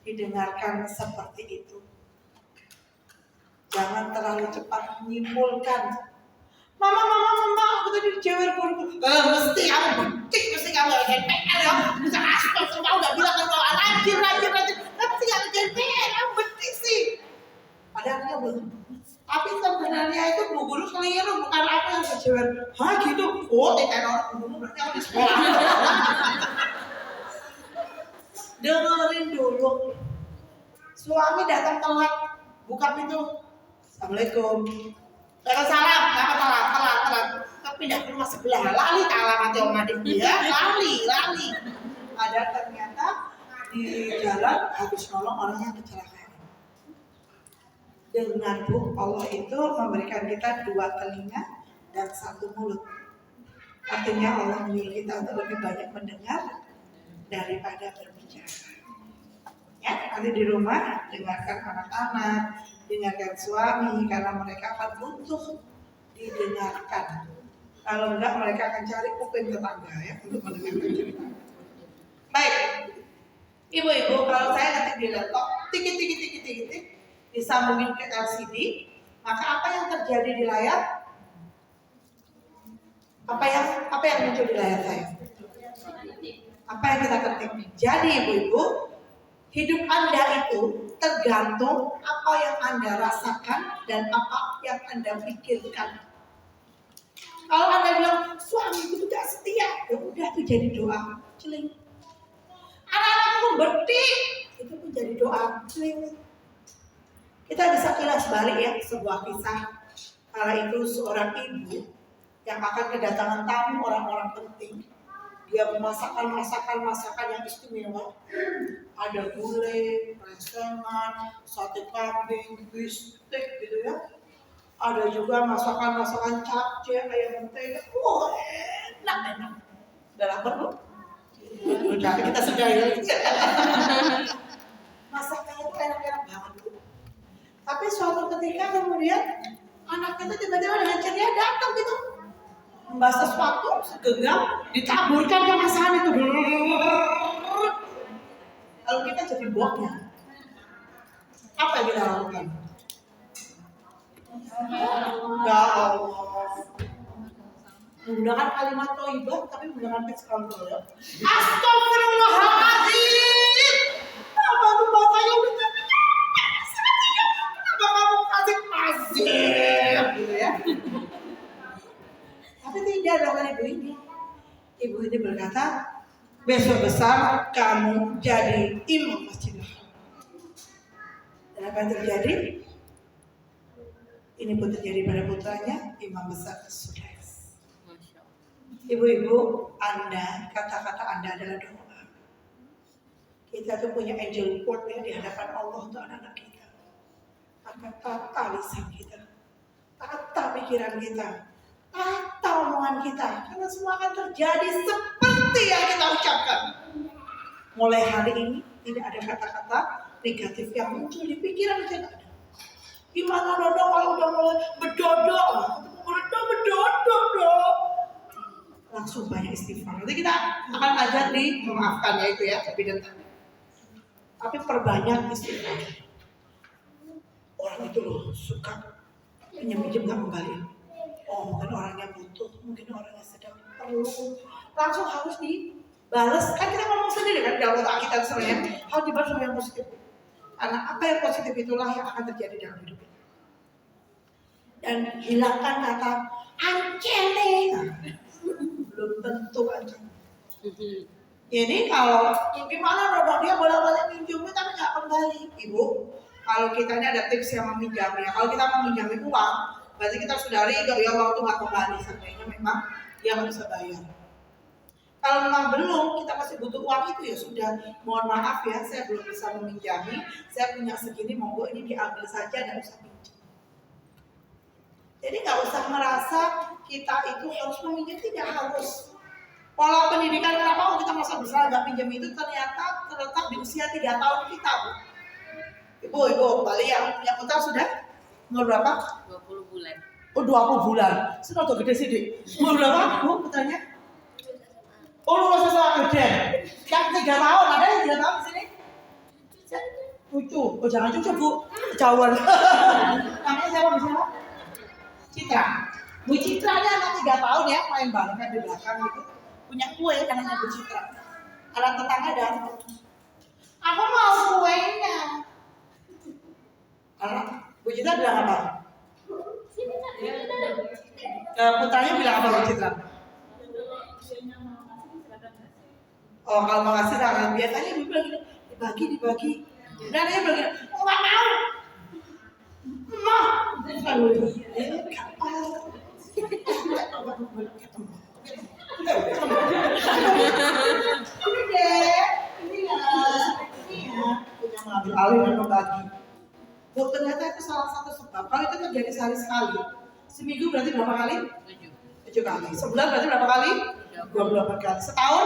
didengarkan seperti itu. Jangan terlalu cepat menyimpulkan. Mama, aku tadi dijewer guru. Mesti kamu betik, mesti kamu kerjain PR ya. Bisa aspal, kamu gak bilang kan kalau rajin. Mesti kamu kerjain PR, kamu betik sih. Padahal dia belum. Tapi sebenarnya itu bu guru keliru, bukan aku yang dijewer. Hah gitu? Oh, TKN orang guru berarti aku di sekolah. Dengerin dulu. Suami datang telat, buka pintu. Assalamualaikum. Salam, telat. Tapi pindah ke rumah sebelah, lali tak alamatnya om adik dia, lali. Ada ternyata di jalan habis nolong orang yang kecelakaan. Dengan Allah itu memberikan kita 2 telinga dan 1 mulut. Artinya Allah menyuruh kita untuk lebih banyak mendengar daripada berbicara. Ya, nanti di rumah dengarkan anak-anak, dengarkan suami, karena mereka akan butuh didengarkan. Kalau enggak mereka akan cari kuping tetangga ya untuk mendengarkan cerita. Baik, ibu-ibu, kalau saya nanti di laptop tik disambungin ke LCD, maka apa yang terjadi di layar? Apa yang muncul di layar saya? Apa yang kita ketik? Jadi ibu-ibu, hidup Anda itu tergantung apa yang Anda rasakan dan apa yang Anda pikirkan. Kalau Anda bilang suami itu tidak setia, ya udah itu jadi doa, celing. Anak-anakku betik, itu pun jadi doa, celing. Kita bisa kilas balik ya sebuah kisah. Kala itu seorang ibu yang akan kedatangan tamu orang-orang penting. Dia memasakkan masakan yang istimewa. Ada gulai, resengan, sate kambing, bistik gitu ya. Ada juga masakan capcay, ayam mentega. Wah, enak. Udah lapar belum? Udah, kita sudah ya. Masakannya itu enak-enak banget. Tapi suatu ketika kemudian anaknya itu tiba-tiba dengan ceria datang gitu. Membahas sesuatu, segenggam, ditaburkan ke masakan itu. Lalu kita jadi buahnya. Apa yang kita lakukan? Ya Allah. Menggunakan kalimat thayyibah tapi menggunakan pitch control ya. Astagfirullahaladzim. Apa tuh bapaknya udah kenapa kamu kasih pasir gitu ya? Tapi tidak dengan ibu ini. Ibu ini berkata, besok besar kamu jadi imam Masjidil Haram. Dan apa yang terjadi? Ini pun terjadi pada putranya, imam besar Sudais. Ibu-ibu, Anda, kata-kata Anda adalah doa. Kita tuh punya angel court ya di hadapan Allah untuk anak-anak kita. Maka tata lisan kita, tata pikiran kita, tata omongan kita. Karena semua akan terjadi seperti yang kita ucapkan. Mulai hari ini tidak ada kata-kata negatif yang muncul di pikiran kita. Gimana Dodo kalau udah mulai bedodok dong. Langsung banyak istighfar. Nanti kita akan ajar di memaafkan ya itu ya, evidentnya. Tapi perbanyak istighfar. Orang itu loh suka pinjam nggak kembali. Oh mungkin orangnya butuh, mungkin orangnya sedang perlu. Langsung harus dibalas. Kan kita ngomong sendiri kan dalam otak kita sebenarnya harus dibalas sama yang positif. Karena apa yang positif itulah yang akan terjadi dalam hidup kita. Dan hilangkan kata ancele. Belum tentu ancele. Jadi kalau gimana Dodo dia bolak-balik minjemnya tapi nggak kembali. Ibu, kalau kita ini ada tips yang meminjamnya. Kalau kita meminjami uang, berarti kita sudah riga ya uang itu nggak kembali. Seandainya memang dia nggak bisa bayar. Kalau memang belum, kita masih butuh uang itu ya sudah. Mohon maaf ya, saya belum bisa meminjami. Saya punya segini, monggo ini diambil saja, nggak usah pinjam. Jadi nggak usah merasa kita itu harus meminjam, tidak harus. Pola pendidikan kenapa kita merasa bersalah nggak pinjam itu ternyata terletak di usia 3 tahun kita, Bu. Ibu, Bali yang punya utang sudah umur berapa? 20 bulan. Oh 20 bulan. Sudah tuh gede sih, Dik. Umur berapa, Bu? Utangnya? Oh lulus SMA kerja. Yang 3 tahun, ada yang 3 tahun di sini? Cucu. Oh jangan cucu, Bu. Jauhan. Namanya siapa, Bu? Siapa? Citra. Bu Citra ini anak 3 tahun ya, main banget di belakang gitu. Punya kue anaknya Bu Citra. Anak tetangga datang. Aku mau kuenya. Anak Bu Citra bilang apa? Putranya bilang apa Bu Citra? Oh kalau mau kasih tangan biasanya ibu bilang gini, dibagi. Dan dia bilang gini, nggak mau. Ini ya, punya mengambil alih dan membagi. Ternyata itu salah satu sebab. Kalau itu terjadi sehari sekali, seminggu berarti berapa kali? 7 kali. Sebulan berarti berapa kali? 28 kali. Setahun?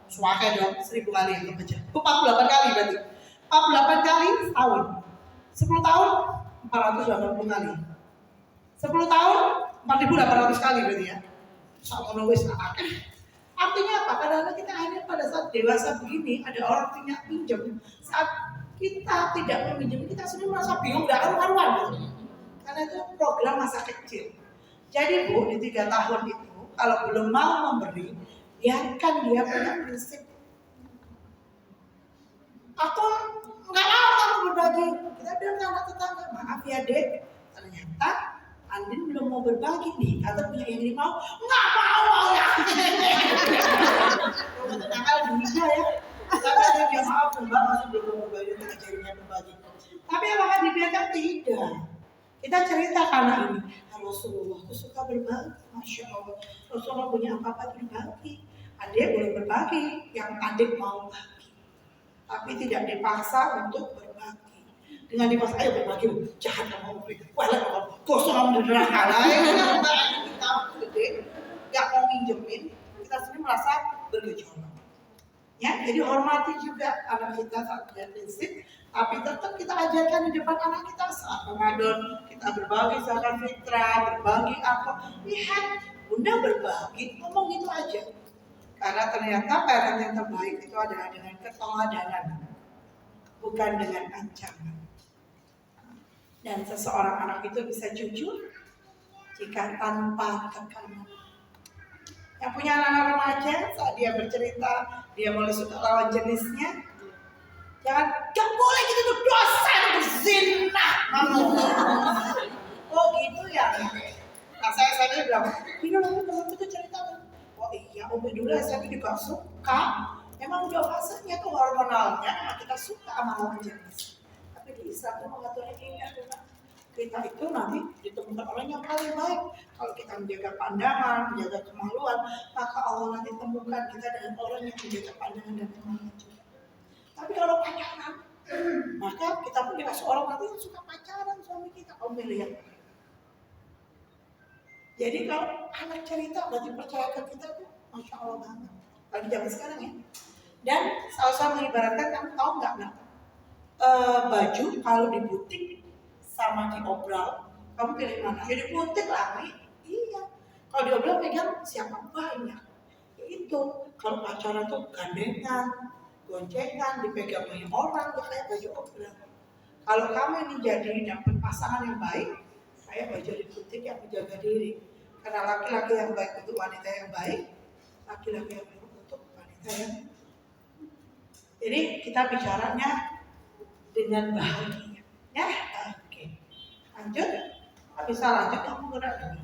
Suakai dong, 1000 kali yang terpecah. 48 kali berarti. 48 kali setahun. 10 tahun 480 kali. 10 tahun 4800 kali berarti ya. Sama nulis artinya apa? Kadang-kadang kita hanya pada saat dewasa begini ada orang punya pinjam. Saat kita tidak meminjam, kita sudah merasa bingung, gak karuan. Karena itu program masa kecil. Jadi Bu, di 3 tahun itu kalau belum mau memberi, biarkan dia punya prinsip. Aku nggak mau kamu berbagi. Kita bilang ke anak tetangga, maaf ya Dek, ternyata Andin belum mau berbagi nih. Atau punya yang mau, nggak mau ya. Kalau tetangga lebih muda ya. Tapi dia maaf Mbak masih belum mau berbagi, kita ajarinnya berbagi. Tapi apakah dibiarkan? Tidak. Kita cerita karena ini. Rasulullah itu suka berbagi, Masya Allah. Rasulullah punya apa-apa berbagi. Adik boleh berbagi, yang adik mau bagi. Tapi tidak dipaksa untuk berbagi. Dengan dipaksa, ayo berbagi, jahat kamu mau beri. Wah, kosong kamu di neraka. Kita gede, gak mau minjemin, kita sendiri merasa bergejolak. Ya, jadi hormati juga anak kita saat punya prinsip, tapi tetap kita ajarkan di depan anak kita saat Ramadan kita berbagi zakat fitrah, berbagi apa. Lihat, Bunda berbagi, ngomong gitu aja. Karena ternyata parent yang terbaik itu adalah dengan keteladanan, bukan dengan ancaman. Dan seseorang anak itu bisa jujur jika tanpa tekanan. Yang punya anak remaja saat dia bercerita, dia mulai suka lawan jenisnya. Jangan, gak boleh gitu tuh dosa itu berzina. Oh gitu ya. Nah saya bilang, ini teman itu cerita. Oh iya, dulu SMP juga suka. Emang udah fasenya tuh hormonalnya, nah kita suka sama lawan jenis. Tapi di Islam itu mengaturnya ingat juga. Kita itu nanti ditemukan orang yang paling baik. Kalau kita menjaga pandangan, menjaga kemaluan, maka Allah nanti temukan kita dengan orang yang menjaga pandangan dan kemaluan juga. Tapi kalau pacaran, maka kita pun dikasih orang nanti yang suka pacaran suami kita. Kamu pilih yang mana? Jadi kalau anak cerita berarti percaya ke kita tuh Masya Allah banget. Lagi zaman sekarang ya. Dan sama-sama mengibaratkan, kamu tahu nggak baju kalau di butik sama di obral, kamu pilih mana? Ya di butik lah, iya. Kalau di obral pegang siapa banyak. Ya itu, kalau pacaran tuh gandengan, goncengan, dipegang banyak orang, ya kayak baju obral. Kalau kamu ini jadi dapat pasangan yang baik, kayak baju di butik yang menjaga diri. Karena laki-laki yang baik untuk wanita yang baik, laki-laki yang baik untuk wanita yang baik. Jadi kita bicaranya dengan bahagia, ya. Oke, lanjut. Nggak bisa lanjut, kamu gerak dulu.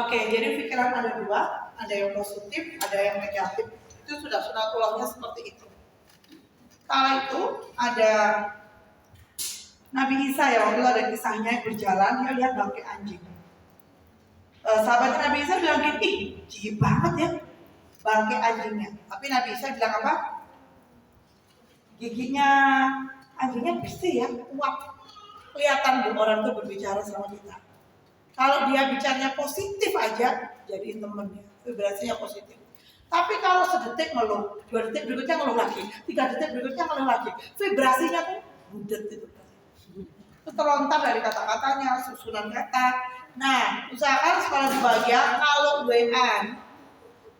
Oke, jadi pikiran ada dua, ada yang positif, ada yang negatif. Itu sudah sunatullahnya seperti itu. Kala itu ada Nabi Isa ya, waktu itu ada kisahnya yang berjalan, dia lihat bangkai anjing. Sahabat Nabi Isa bilang gini, jijik banget ya bangkai anjingnya. Tapi Nabi Isa bilang apa? Giginya anjingnya bersih ya, kuat. Kelihatan bu orang itu berbicara sama kita. Kalau dia bicaranya positif aja, jadi temennya, vibrasinya positif. Tapi kalau sedetik ngeluh, 2 detik berikutnya ngeluh lagi, 3 detik berikutnya ngeluh lagi, vibrasinya tuh budet itu. Itu terlontar dari kata-katanya, susunan kata. Nah, usahakan sekolah bahagia kalau WA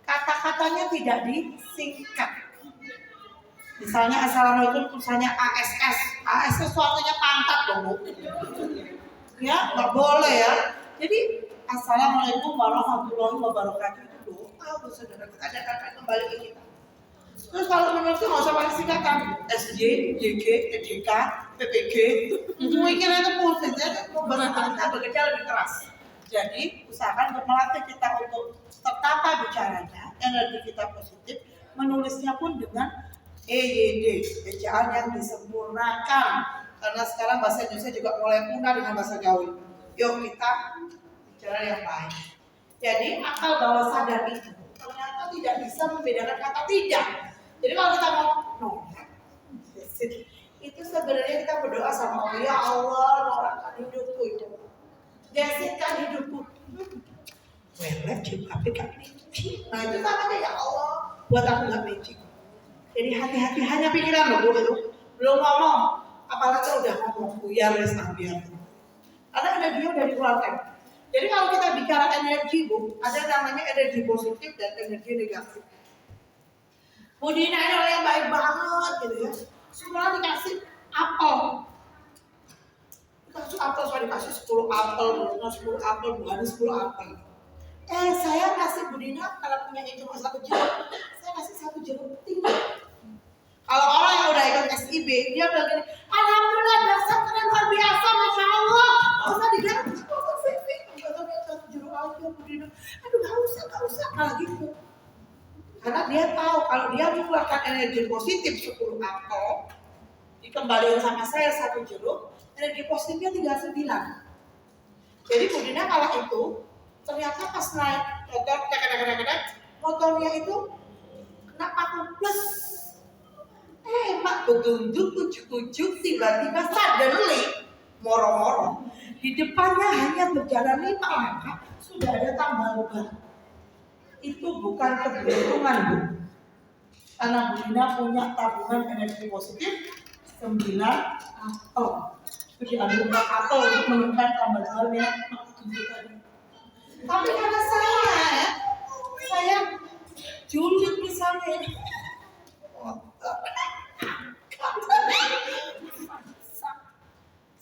kata-katanya tidak disingkat. Misalnya assalamualaikum, tulisannya ASS. ASS itu artinya pantat dong, Bu. Ya, nggak boleh ya. Jadi assalamualaikum warahmatullahi wabarakatuh itu doa, Bu saudara. Kita datangkan kembali ke kita. Terus kalau menulis nggak usah pakai singkatan SJ, JG, EDK, PPG. Mungkin itu pusing, ya, membuat kita bekerja lebih keras. Jadi usahakan untuk melatih kita untuk tertata bicaranya, energi kita positif, menulisnya pun dengan EYD, ejaan yang disempurnakan. Karena sekarang bahasa Indonesia juga mulai punah dengan bahasa gaul. Yuk kita bicara yang baik. Jadi akal bawah sadar itu ternyata tidak bisa membedakan kata tidak. Jadi kalau kita mau nolak, itu sebenarnya kita berdoa sama Allah, ya Allah, nolakkan hidupku itu. Gesikkan hidupku. Welek tapi gak licin. Nah itu sama ya Allah, buat aku gak licin. Jadi hati-hati, hanya pikiran loh, Bu. Belum ngomong, apalagi udah ngomong, biar biar. Karena energi udah dikeluarkan. Jadi kalau kita bicara energi, Bu, ada namanya energi positif dan energi negatif. Bu Dina ini orang yang baik banget gitu ya. Semua dikasih apel. Dikasih apel, saya dikasih 10 apel, 10 apel, Bu Hani 10 apel. Saya kasih Bu Dina kalau punya itu cuma 1 jeruk, saya kasih 1 jeruk tinggal. Kalau orang yang udah ikut SIB, dia bilang gini, alhamdulillah dasar keren luar biasa, masya Allah. Gak usah diganti, gak usah fake, gak usah bilang 1 jeruk aja Bu Dina. Aduh gak usah, nah gitu. Karena dia tahu kalau dia mengeluarkan energi positif 10 apel, dikembalikan sama saya 1 jeruk, energi positifnya tinggal 9. Jadi Bu Dina kalau itu, ternyata pas naik motor, motornya itu kena paku plus. Mak betunjuk ujuk-ujuk tiba-tiba suddenly moro-moro di depannya hanya berjalan 5 langkah sudah ada tambal ban. Itu bukan keberuntungan, Bu. Karena Bu Dina punya tabungan energi positif 9 apel. Itu diambil apel untuk menemukan tambal ban yang mak tunjuk tadi. Tapi karena saya julid misalnya,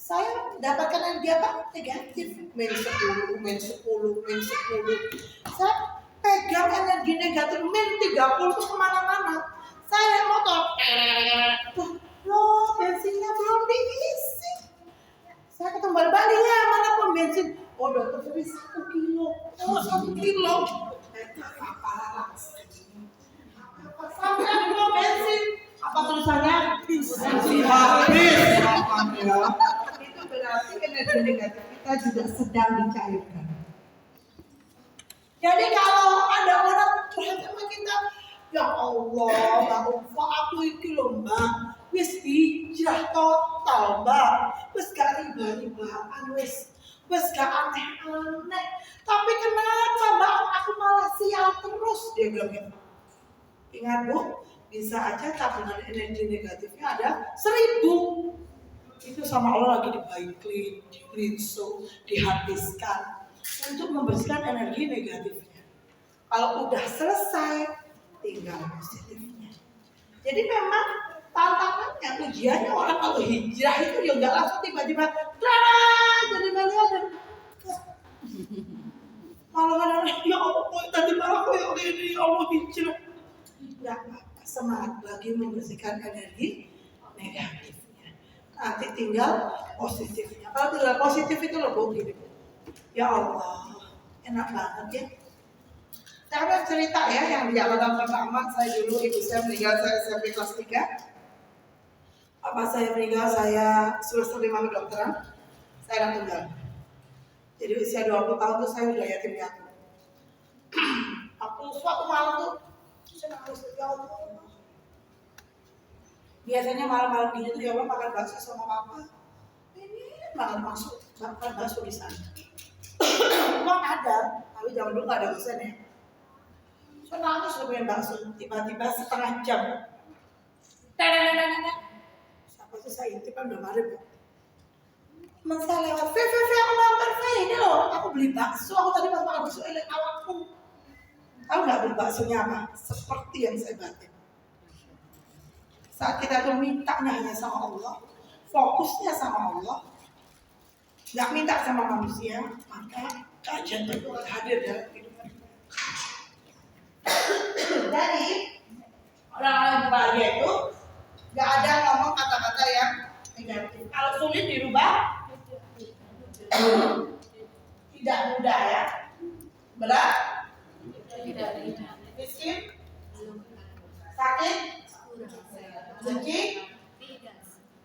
saya dapatkan energi apa? Negatif. Main 10. Saya pegang energi negatif min 30 itu kemana-mana. Saya naik motor. Loh, bensinnya belum diisi. Saya ketemu balik ya, mana pom bensin? Oh, dokter tapi 1 kilo. Oh, 1 kilo. Apa sampai ada bensin. Apa tulisannya? Bensin habis. Itu berarti energi negatif kita juga sedang dicairkan. Jadi kalau ada orang curhat sama kita, ya Allah, Mbak Ufa, aku iki lho Mbak, wis hijrah total Mbak, wis gak riba-ribaan, wis gak aneh-aneh. Tapi kenapa Mbak aku malah sial terus? Dia bilang gitu. Ingat Bu, bisa aja tabungan energi negatifnya ada 1000. Itu sama Allah lagi dibaiklin, dirinso, dihabiskan untuk membersihkan energi negatifnya. Kalau udah selesai, tinggal positifnya. Jadi memang tantangannya, ujiannya orang kalau hijrah itu ya nggak langsung tiba-tiba jadi miliarder. Malah kadang ya Allah, tadi malah aku yang ini, ya Allah hijrah. Nggak apa-apa, semangat lagi membersihkan energi negatifnya. Nanti tinggal positifnya. Kalau tinggal positif itu loh Bu, gitu. Ya Allah, enak banget ya. Saya cerita ya, yang di angkatan pertama saya dulu, ibu saya meninggal, saya SMP kelas 3. Papa saya meninggal, saya semester 5 kedokteran. Saya anak tunggal. Jadi usia 20 tahun tuh saya udah yatim piatu. Aku suatu malam tuh saya nangis, ya Allah. Biasanya malam-malam gini tuh ya Allah makan bakso sama papa. Ini makan bakso di sana. Uang ada, tapi zaman dulu nggak ada dosen ya. So nangis lo pengen bakso, tiba-tiba setengah jam. Siapa tuh saya intip kan udah marah ya. Temen saya lewat, aku mampir, ini loh, aku beli bakso, aku tadi pas makan bakso, lihat awakku. Tahu nggak beli baksonya apa? Seperti yang saya batin. Saat kita tuh mintanya hanya sama Allah, fokusnya sama Allah, nggak minta sama manusia, maka keajaiban itu akan hadir dalam kehidupan. Jadi orang-orang yang bahagia itu nggak ada ngomong kata-kata yang negatif. Kalau sulit dirubah, tidak mudah ya. Berat? Tidak. Miskin? Sakit? Benci?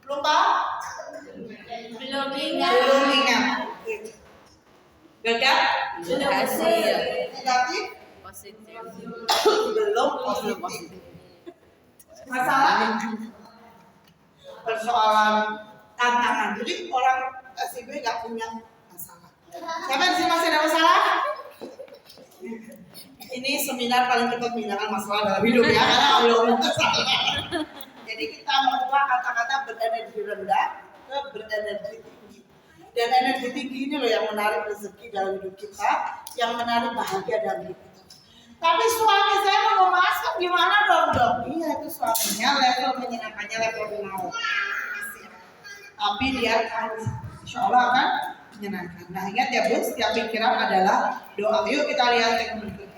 Lupa? Belum ingat. Belum ingat. Gagal? Berhasil. Negatif? Positif. Belum positif. Masalah? Persoalan tantangan. Jadi orang SIB nggak punya masalah. Siapa di sini masih ada masalah? Ini seminar paling cepat menghilangkan masalah dalam hidup ya, karena kalau masalah. Jadi kita mengubah kata-kata berenergi rendah ke berenergi tinggi. Dan energi tinggi ini loh yang menarik rezeki dalam hidup kita, yang menarik bahagia dalam hidup kita. Tapi suami saya mau masuk gimana dong? Iya itu suaminya level menyenangkannya level 0. Tapi dia akan insya Allah akan menyenangkan. Nah ingat ya Bu, setiap pikiran adalah doa. Yuk kita lihat yang berikutnya.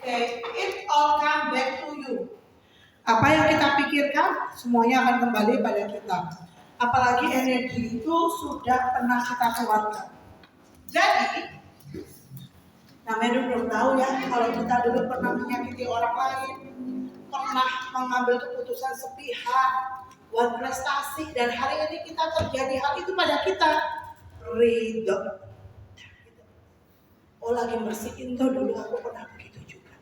It all come back to you. Apa yang kita pikirkan, semuanya akan kembali pada kita. Apalagi energi itu sudah pernah kita keluarkan. Jadi, namanya belum tahu ya, kalau kita dulu pernah menyakiti orang lain, pernah mengambil keputusan sepihak buat prestasi, dan hari ini kita terjadi hal itu pada kita, ridho. Oh lagi bersihin tuh dulu aku pernah begitu juga.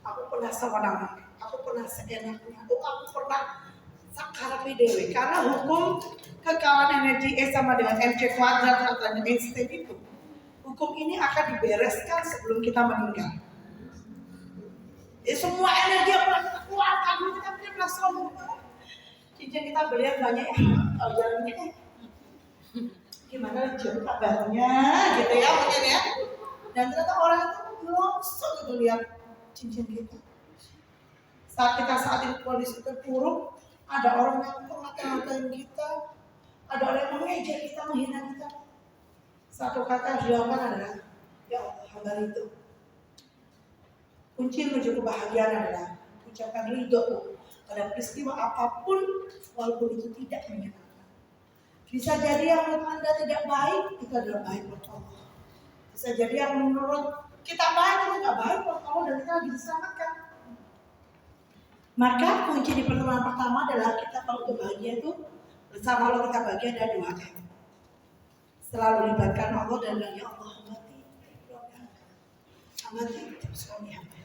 Aku pernah sewenang, aku pernah seenaknya, aku pernah sakarapi dewi. Karena hukum kekawan energi E sama dengan MC kuadrat katanya Einstein itu, hukum ini akan dibereskan sebelum kita meninggal. Jadi semua energi yang pernah kita keluarkan, kita pernah sombong. Cincin kita belian banyak ya, jalannya gimana jam kabarnya gitu ya mungkin ya. Dan ternyata orang itu langsung gitu lihat cincin kita. Saat ini kondisi terpuruk, ada orang yang mengata-ngatain kita, ada orang yang mengejek kita, menghina kita. Satu kata yang dilakukan adalah, ya Allah, hamba ridho. Kunci menuju kebahagiaan adalah ucapkan ridho pada peristiwa apapun, walaupun itu tidak menyenangkan. Bisa jadi yang menurut Anda tidak baik, itu adalah baik buat Allah. Bisa jadi yang menurut kita baik, itu tidak baik buat Allah dan kita lagi diselamatkan. Maka kunci di pertemuan pertama adalah kita kalau untuk bahagia itu bersama Allah kita bahagia ada 2 M. Selalu libatkan Allah dan bilang ya Allah amati suami hamba.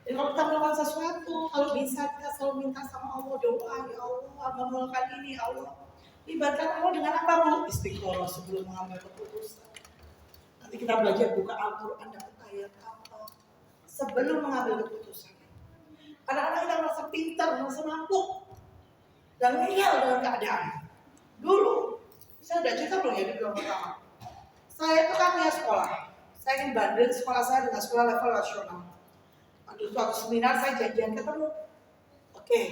Dan kalau kita melakukan sesuatu, kalau bisa kita selalu minta sama Allah doa ya Allah melakukan ini ya Allah. Libatkan Allah dengan apa Bu? Istiqoroh sebelum mengambil keputusan. Nanti kita belajar buka Al-Quran dapat ayat apa sebelum mengambil keputusan. Kadang-kadang kita merasa pintar, merasa mampu dan ngeyel dengan keadaan. Dulu, saya udah cerita belum ya di bulan pertama. Saya itu kan punya sekolah. Saya ingin banding sekolah saya dengan sekolah level nasional. Ada suatu seminar saya janjian ketemu. Oke,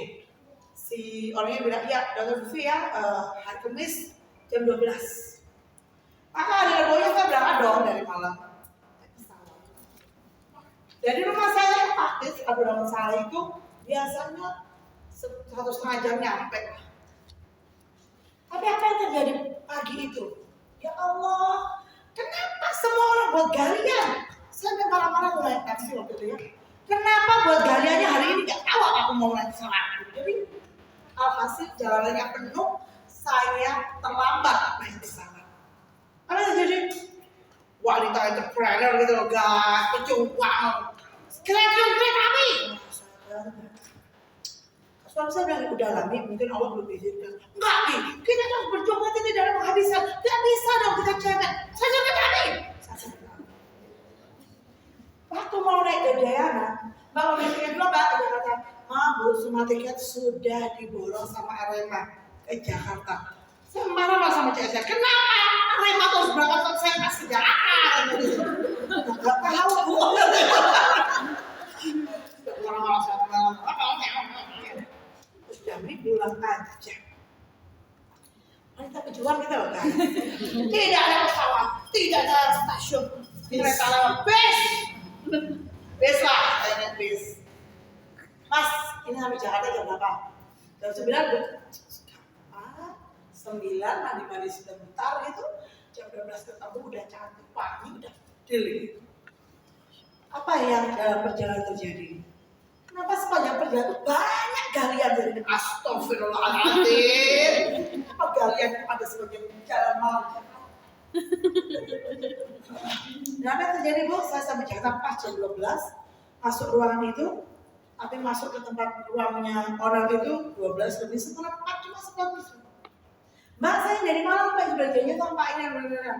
si orangnya bilang, iya, Dr. Vivi ya, hari Kamis jam 12. Maka hari Rabunya saya berangkat dong dari Malang. Jadi rumah saya praktis, Abdurrahman Saleh itu biasanya 1,5 jam nyampe. Tapi apa yang terjadi pagi itu? Ya Allah, kenapa semua orang buat galian? Saya marah-marah tuh naik taksi waktu itu ya. Kenapa buat galiannya hari ini gak tahu aku mau naik pesawat? Jadi alhasil jalanannya penuh, saya terlambat naik pesawat. Apa yang terjadi? Wanita entrepreneur gitu loh, guys, pejuang. Keren kami. Suami saya bilang, udah lah Mi, mungkin Allah belum izinkan. Enggak Mi, kita harus berjuang nanti tidak ada penghabisan. Tidak bisa dong kita cewek. Saya cewek kami. Waktu mau naik ke Jayana, Mbak Olivia dua Mbak, dia kata, Bu, semua tiket sudah diborong sama Arema ke Jakarta. Saya marah sama Cek, kenapa Arema terus berangkat ke saya ke Jakarta? Gak tahu Bu. Marah-marah saya terus Jamri pulang aja. Wanita pejuang kita loh kan. Tidak ada pesawat, tidak ada stasiun kereta lewat, bis lah, kayak bis. Mas, ini sampai Jakarta jam berapa? Jam 9 udah. 9 mandi sebentar gitu. Jam 12 ketemu udah cantik pagi, udah deal. Apa yang dalam perjalanan terjadi? Kenapa sepanjang perjalanan banyak galian dari astagfirullahaladzim? Apa galian ada sebagian jalan malam? Nah, apa yang terjadi Bu? Saya sampai Jakarta pas jam 12, masuk ruangan itu, tapi masuk ke tempat ruangnya orang itu 12 lebih setengah 4 cuma 11. Mbak, saya dari malam Pak belanjanya sama Pak ini beneran.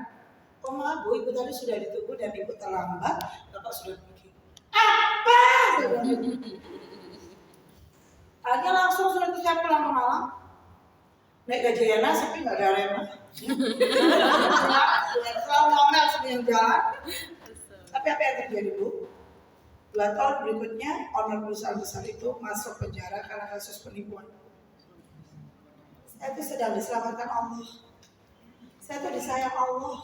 Oh maaf Bu, Ibu tadi sudah ditunggu dan Ibu terlambat, Bapak sudah pergi. Apa? Akhirnya langsung sudah saya pulang ke Malang. Naik ke Jayana, tapi nggak ada Arema. Selalu ngomel sepanjang jalan. Tapi apa yang terjadi Bu? 2 tahun berikutnya, owner perusahaan besar itu masuk penjara karena kasus penipuan. Saya itu sedang diselamatkan Allah. Saya itu disayang Allah.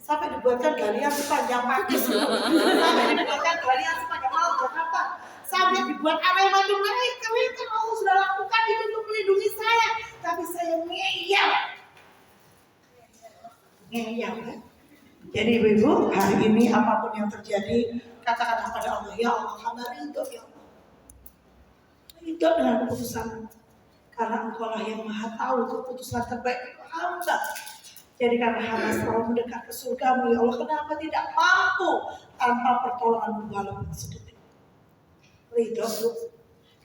Sampai dibuatkan galian sepanjang pagi. Sampai dibuatkan galian sepanjang malam Jakarta. Sampai dibuat Arema itu naik. Karena Allah sudah lakukan itu untuk melindungi saya. Tapi saya ngeyel. Ngeyel kan? Jadi Ibu, hari ini apapun yang terjadi, katakan kepada Allah, ya Allah, hamba ridho ya Allah. Ridho dengan keputusan. Karena Engkau lah yang maha tahu keputusan terbaik untuk hamba. Jadi karena hamba selalu mendekat ke surga-Mu, ya Allah, kenapa tidak mampu tanpa pertolongan-Mu walaupun sedetik. Ridho Bu.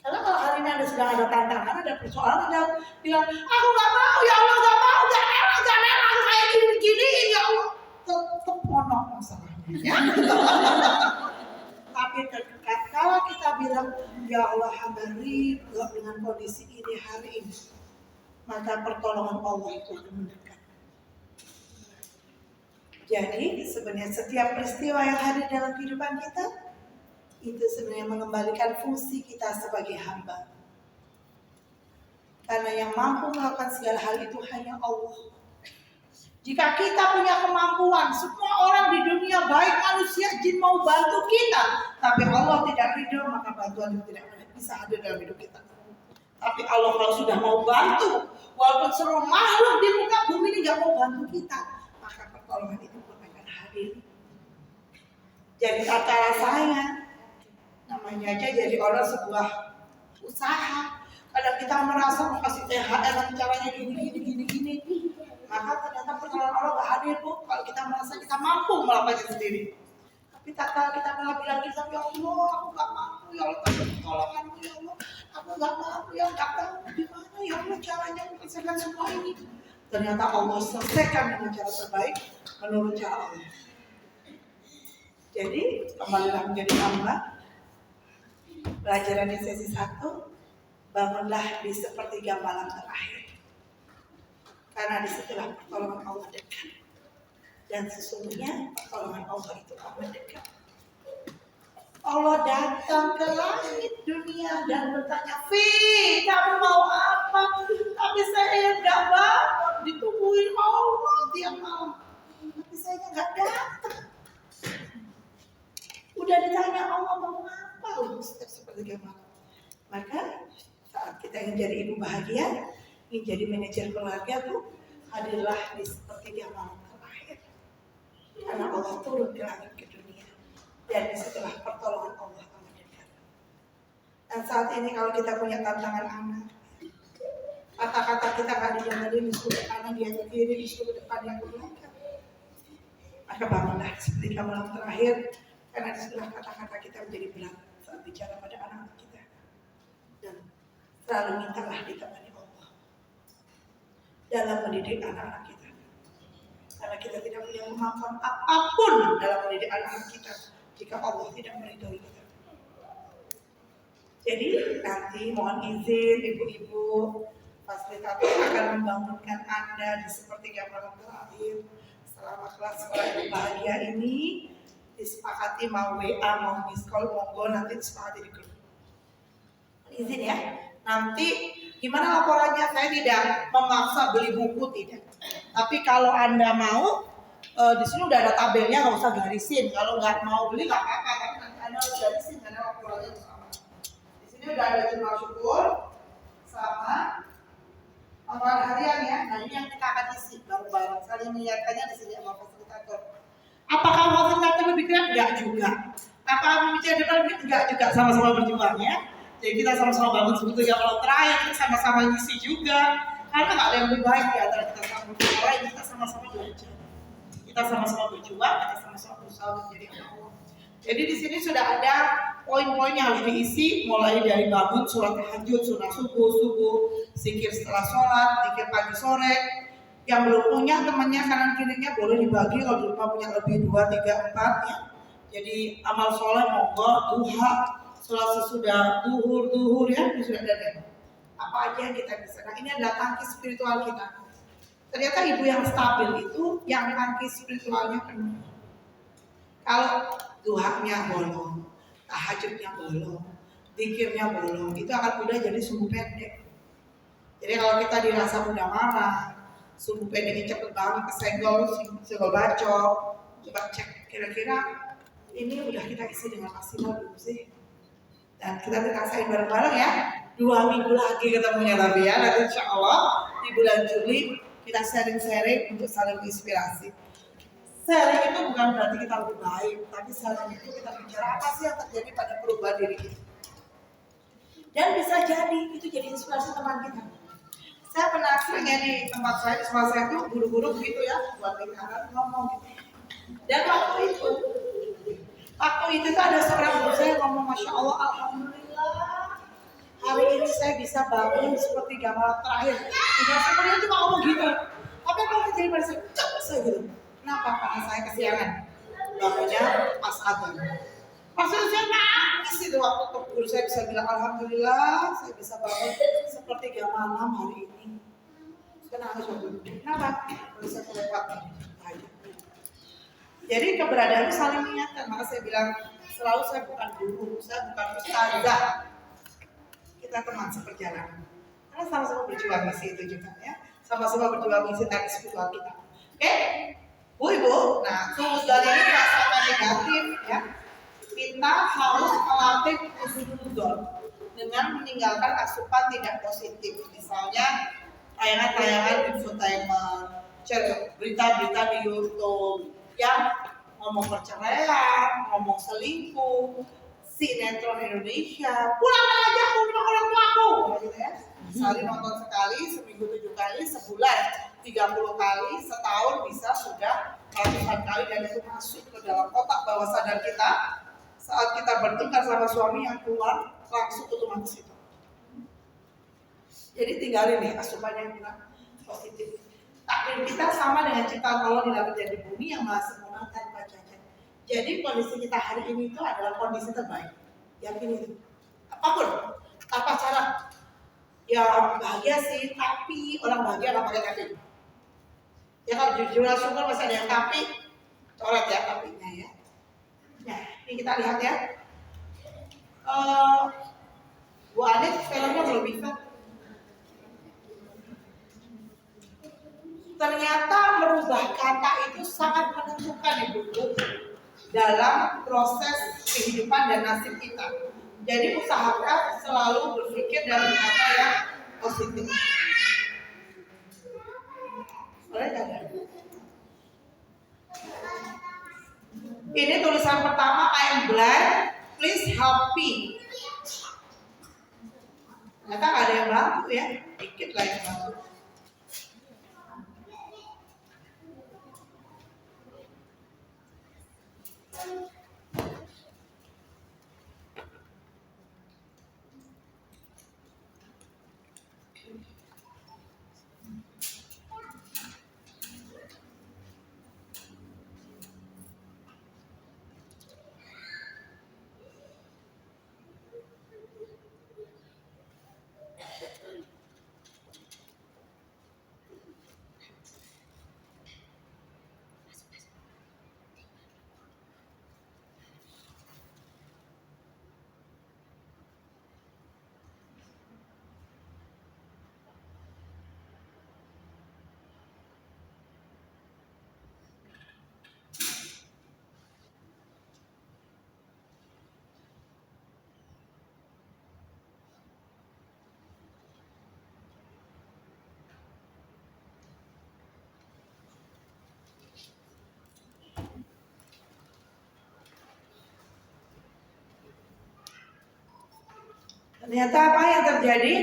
Karena kalau hari ini Anda sedang ada tantangan, ada persoalan, Anda bilang, aku gak mau, ya Allah gak mau, gak rela, kayak gini-giniin ya Allah. Tetap monok masalahnya. Ya? Tapi kalau kita bilang, ya Allah hamba ridho dengan kondisi ini hari ini, maka pertolongan Allah itu akan mendekat. Jadi sebenarnya setiap peristiwa yang hadir dalam kehidupan kita, itu sebenarnya mengembalikan fungsi kita sebagai hamba. Karena yang mampu melakukan segala hal itu hanya Allah. Jika kita punya kemampuan, semua orang di dunia, baik manusia, jin mau bantu kita, tapi Allah tidak ridho, maka bantuan itu tidak bisa hadir dalam hidup kita. Tapi Allah kalau sudah mau bantu, walaupun seluruh makhluk di muka bumi ini gak mau bantu kita, maka pertolongan itu pun akan hadir. Jadi tata rasanya, namanya aja jadi orang sebuah usaha. Kadang kita merasa mau kasih THR dan caranya gini. Maka ternyata pertolongan Allah gak hadir Bu, kalau kita merasa kita mampu melakukannya sendiri. Tapi tak kala kita malah bilang kita, ya Allah, aku gak mampu, ya Allah, tapi pertolonganmu ya Allah, aku gak mampu, ya gak tahu gimana ya Allah caranya menyelesaikan semua ini. Ternyata Allah selesaikan dengan cara terbaik menurut cara Allah. Jadi kembalilah menjadi hamba. Pelajaran di sesi 1, bangunlah di sepertiga malam terakhir. Karena disitulah pertolongan Allah dekat. Dan sesungguhnya pertolongan Allah itu amat dekat. Allah datang ke langit dunia dan bertanya, Fi, kamu mau apa? Tapi saya gak bangun, ditungguin Allah tiap malam. Tapi saya gak datang. Udah ditanya Allah mau apa? Setiap sepertiga malam. Maka saat kita ingin jadi ibu bahagia, ingin jadi manajer keluarga tuh, hadirlah di sepertiga malam terakhir. Karena Allah turun ke langit ke dunia, dan disitulah pertolongan Allah amat dekat. Dan saat ini kalau kita punya tantangan anak, kata-kata kita nggak didengerin, disuruh kanan dia ke kiri, disuruh depan dia ke belakang, maka bangunlah sepertiga malam terakhir, karena disitulah kata-kata kita menjadi berat saat bicara pada anak-anak kita. Dan selalu mintalah ditemani Allah dalam mendidik anak-anak kita, karena kita tidak punya kemampuan apapun dalam mendidik anak-anak kita jika Allah tidak meridhoi kita. Jadi nanti mohon izin ibu-ibu fasilitator akan membangunkan Anda di sepertiga malam terakhir selama kelas sekolah ibu bahagia ini. Disepakati mau WA, mau miss call, monggo nanti disepakati di grup. Izin ya. Nanti gimana laporannya? Saya tidak memaksa beli buku, tidak. Tapi kalau Anda mau, di sini udah ada tabelnya, nggak usah garisin. Kalau nggak mau beli nggak apa-apa, tapi nanti Anda harus garisin karena laporannya sama. Di sini udah ada jurnal syukur sama laporan harian ya. Nah ini yang kita akan isi bareng-bareng. Saling mengingatkannya di sini sama fasilitator. Apakah fasilitator lebih keren? Enggak juga. Apakah pembicara depan lebih? Enggak juga. Sama-sama berjuang ya. Jadi kita sama-sama bangun sebetulnya malam terakhir, kita sama-sama ngisi juga. Karena nggak ada yang lebih baik di antara kita sama lain, kita sama-sama belajar. Kita sama-sama berjuang, kita sama-sama berusaha menjadi Allah. Jadi di sini sudah ada poin-poin yang harus diisi, mulai dari bangun, sholat tahajud, sunah subuh, zikir setelah sholat, zikir pagi sore. Yang belum punya temannya kanan kirinya boleh dibagi, kalau di rumah punya lebih 2, 3, 4 ya. Jadi amal soleh monggo, duha, sholat sesudah duhur ya, ini sudah ada. Apa aja yang kita bisa. Nah ini adalah tangki spiritual kita. Ternyata ibu yang stabil itu yang tangki spiritualnya penuh. Kalau duhanya bolong, tahajudnya bolong, zikirnya bolong, itu akan mudah jadi sumbu pendek. Jadi kalau kita dirasa mudah marah, sumbu pendeknya cepet banget kesenggol bacok, coba cek kira-kira ini udah kita isi dengan maksimal belum sih? Dan kita rasain bareng-bareng ya. 2 minggu lagi ketemunya tapi ya. Nanti insya Allah di bulan Juli kita sharing-sharing untuk saling inspirasi. Sharing itu bukan berarti kita lebih baik, tapi sharing itu kita bicara apa sih yang terjadi pada perubahan diri kita. Dan bisa jadi itu jadi inspirasi teman kita. Saya pernah seringnya di tempat saya, di sekolah saya itu guru-guru begitu ya, buat lingkaran ngomong gitu. Dan waktu itu ada seorang guru saya ngomong, Masya Allah, Alhamdulillah hari ini saya bisa bangun seperti malam terakhir. Tidak sebenarnya cuma ngomong gitu, tapi kalau jadi pada saya gitu. Kenapa? Karena saya kesiangan bangunnya pas adzan. Maksudnya saya nangis itu waktu guru saya bisa bilang Alhamdulillah saya bisa bangun seperti malam hari ini. Saya nangis waktu itu. Kenapa? Bisa kelewat. Jadi keberadaan saling mengingatkan. Maka saya bilang selalu saya bukan guru, saya bukan ustazah. Kita teman seperjalanan. Karena sama-sama berjuang misi itu juga ya. Sama-sama berjuang misi tadi spiritual kita. Oke? Bu Ibu, nah sudah ini rasakan negatif ya. Kita harus melatih husnuzon dengan meninggalkan asupan tidak positif. Misalnya tayangan-tayangan infotainment, berita-berita di YouTube yang ngomong perceraian, ngomong selingkuh, sinetron Indonesia, pulang aja aku rumah orang tuaku, gitu ya. Sekali nonton sekali, seminggu 7 kali, sebulan 30 kali, setahun bisa sudah ratusan kali, dan itu masuk ke dalam otak bawah sadar kita. Saat kita bertengkar sama suami yang keluar langsung otomatis itu. Jadi tinggalin nih asupan yang kurang positif. Takdir kita sama dengan ciptaan Allah di langit dan di bumi yang maha sempurna tanpa cacat. Jadi kondisi kita hari ini itu adalah kondisi terbaik. Yakin itu. Apapun, apa cara? Ya bahagia sih, tapi orang bahagia nggak pakai tapi. Ya kalau jurnal syukur masih ada yang tapi, coret ya tapinya ya. Nah, ini kita lihat ya. Bu Anik filmnya belum bisa. Ternyata merubah kata itu sangat menentukan Ibu dalam proses kehidupan dan nasib kita. Jadi usahakan selalu berpikir dalam kata yang positif. Ini tulisan pertama, I am blind, please help me. Ternyata nggak ada yang bantu ya, dikit lah yang bantu. Ternyata apa yang terjadi?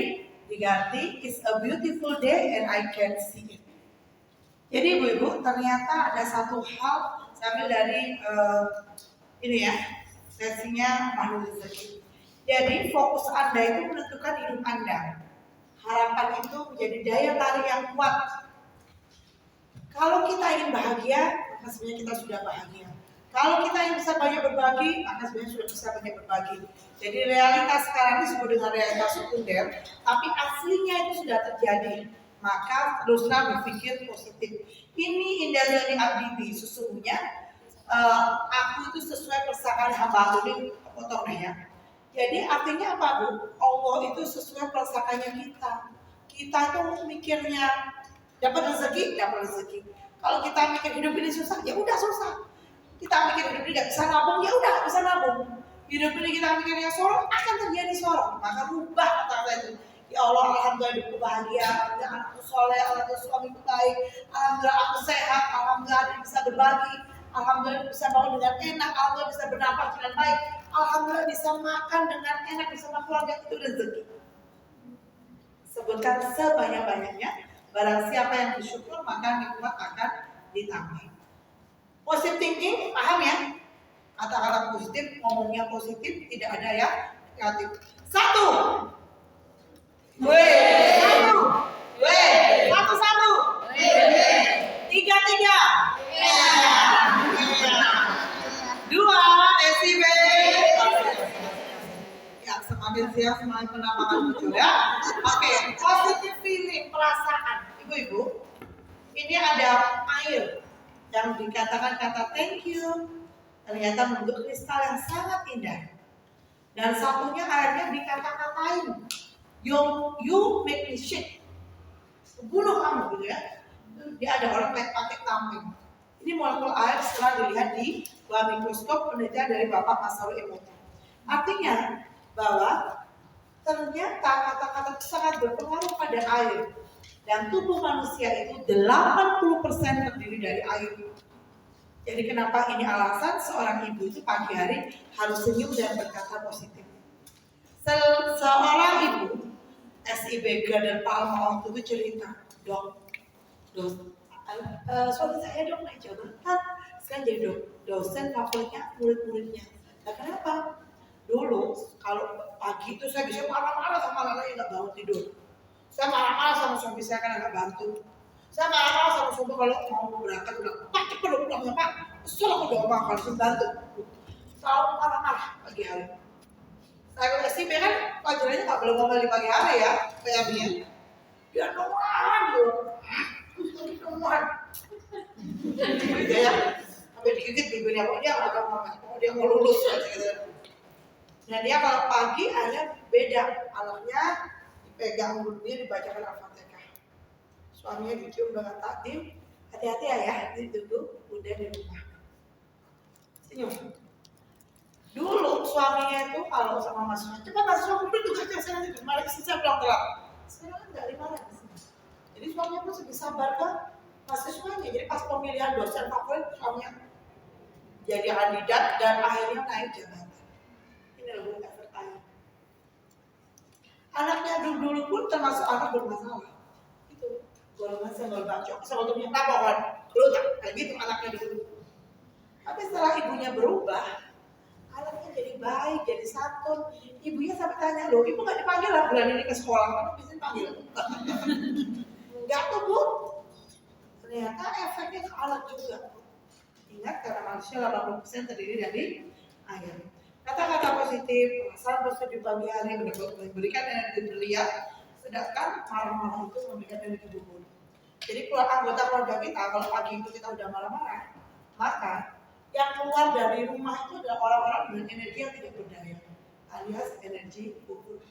Diganti, it's a beautiful day and I can see it. Jadi ibu-ibu, ternyata ada satu hal, saya ambil dari ini ya, sesinya Mahmud Rezeki. Jadi fokus Anda itu menentukan hidup Anda. Harapan itu menjadi daya tarik yang kuat. Kalau kita ingin bahagia, maka sebenarnya kita sudah bahagia. Kalau kita ingin bisa banyak berbagi, maka sebenarnya sudah bisa banyak berbagi. Jadi realitas sekarang ini disebut dengan realitas sekunder, tapi aslinya itu sudah terjadi. Maka teruslah berpikir positif. Ini Indah Abdi, sesungguhnya aku itu sesuai persamaan hamba ini potong ya. Jadi artinya apa Bu? Allah itu sesuai persangkaannya kita. Kita itu mikirnya dapat rezeki. Kalau kita mikir hidup ini susah, ya udah susah. Kita mikir hidup ini nggak bisa nabung, ya udah nggak bisa nabung. Hidup ini kita mikirnya sorong, akan terjadi sorong. Maka rubah kata-kata itu. Ya Allah, alhamdulillah hidupku bahagia, alhamdulillah anakku soleh, alhamdulillah suamiku baik, alhamdulillah aku sehat, alhamdulillah aku bisa berbagi, alhamdulillah bisa bangun dengan enak, alhamdulillah bisa bernafas dengan baik, alhamdulillah bisa makan dengan enak bersama keluarga, itu rezeki. Sebutkan sebanyak-banyaknya, barang siapa yang bersyukur maka nikmat akan ditambah. Positive thinking, paham ya? Kata-kata positif, ngomongnya positif, tidak ada yang negatif. Satu. Satu. Tiga. Dua, SIB. Ya, semakin siap semakin penampakan muncul ya. Oke, positive feeling, perasaan. Ibu-ibu, ini ada air yang dikatakan kata thank you. Ternyata bentuk kristal yang sangat indah. Dan satunya airnya dikata-katain. You make me shake. Bunuh kamu gitu ya. Dia ada orang pakai tameng. Ini molekul air setelah dilihat di bawah mikroskop penelitian dari Bapak Masaru Emoto. Artinya bahwa ternyata kata-kata itu sangat berpengaruh pada air. Dan tubuh manusia itu 80% terdiri dari air. Jadi kenapa ini alasan seorang ibu itu pagi hari harus senyum dan berkata positif. Seorang ibu SIB Garden Palma waktu itu cerita, dok, suami saya dok naik jabatan, sekarang jadi dosen favoritnya murid-muridnya. Nah kenapa? Dulu kalau pagi itu saya bisa marah-marah sama anak yang nggak bangun tidur. Saya marah-marah sama suami saya karena nggak bantu. Saya marah-marah sama suami kalau mau berangkat bilang, Pak cepet dong pulangnya Pak. Kesel aku udah ngomong kalau bantu. Selalu marah-marah pagi hari. Saya ke SIP kan pelajarannya nggak boleh ngomel di pagi hari ya, kayak dia. Dia nomoran loh, nomoran. Gitu ya, sampai digigit bibirnya, kok dia nggak mau dia mau lulus gitu. Dan dia kalau pagi akhirnya beda, anaknya dipegang mulutnya dibacakan Al-Fatihah. Suaminya dicium dengan takdim, hati-hati ayah, ditunggu udah di rumah. Senyum. Dulu suaminya itu kalau sama masuknya, coba masuk mobil juga saya nanti kemarin saya pulang telat. Sekarang kan nggak dimana di sini. Jadi suaminya pun lebih sabar kan mahasiswanya. Jadi pas pemilihan dosen favorit suaminya jadi kandidat dan akhirnya naik jabatan. Ini loh efek ayah. Anaknya dulu pun termasuk anak bermasalah. Itu golongan senggol bacok, sebetulnya tapokan, gelutak, kayak gitu anaknya dulu. Tapi setelah ibunya berubah, anaknya jadi baik, jadi santun. Ibunya sampai tanya, loh ibu nggak dipanggil lah bulan ini ke sekolah, kamu bisa panggil? Enggak tuh bu. Ternyata efeknya ke anak juga. Ingat karena manusia 80% terdiri dari air. Kata-kata positif, perasaan positif di pagi hari memberikan energi belia, sedangkan marah-marah itu memberikan energi gugur. Jadi kalau anggota keluarga kita, kalau pagi itu kita udah marah-marah, maka yang keluar dari rumah itu adalah orang-orang dengan energi yang tidak berdaya, alias energi gugur.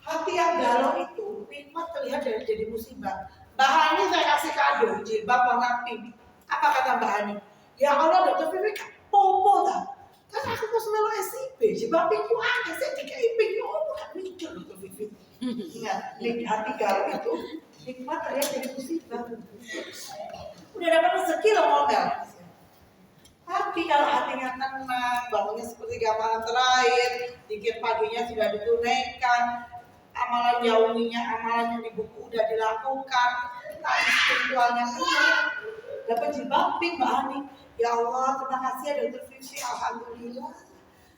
Hati yang galau itu nikmat terlihat dari jadi musibah. Bahannya saya kasih kado, jilbab warna pink. Apa kata Mbak Hani? Ya Allah, dokter Vivi popo tak? Kan aku mau selalu SIP, jilbab pink itu ada, saya dikai pink itu, bukan mikir dokter Vivi. Ingat, hati galau itu nikmat terlihat dari musibah. Udah dapat rezeki loh modal. Tapi kalau hatinya tenang, bangunnya seperti malam terakhir, dikir paginya sudah ditunaikan, amalan jauhinya, amalan yang di buku udah dilakukan, tadi spiritualnya benar, dapat jilbab pink Mbak Ani. Ya Allah, terima kasih ya Dokter Vivi, alhamdulillah.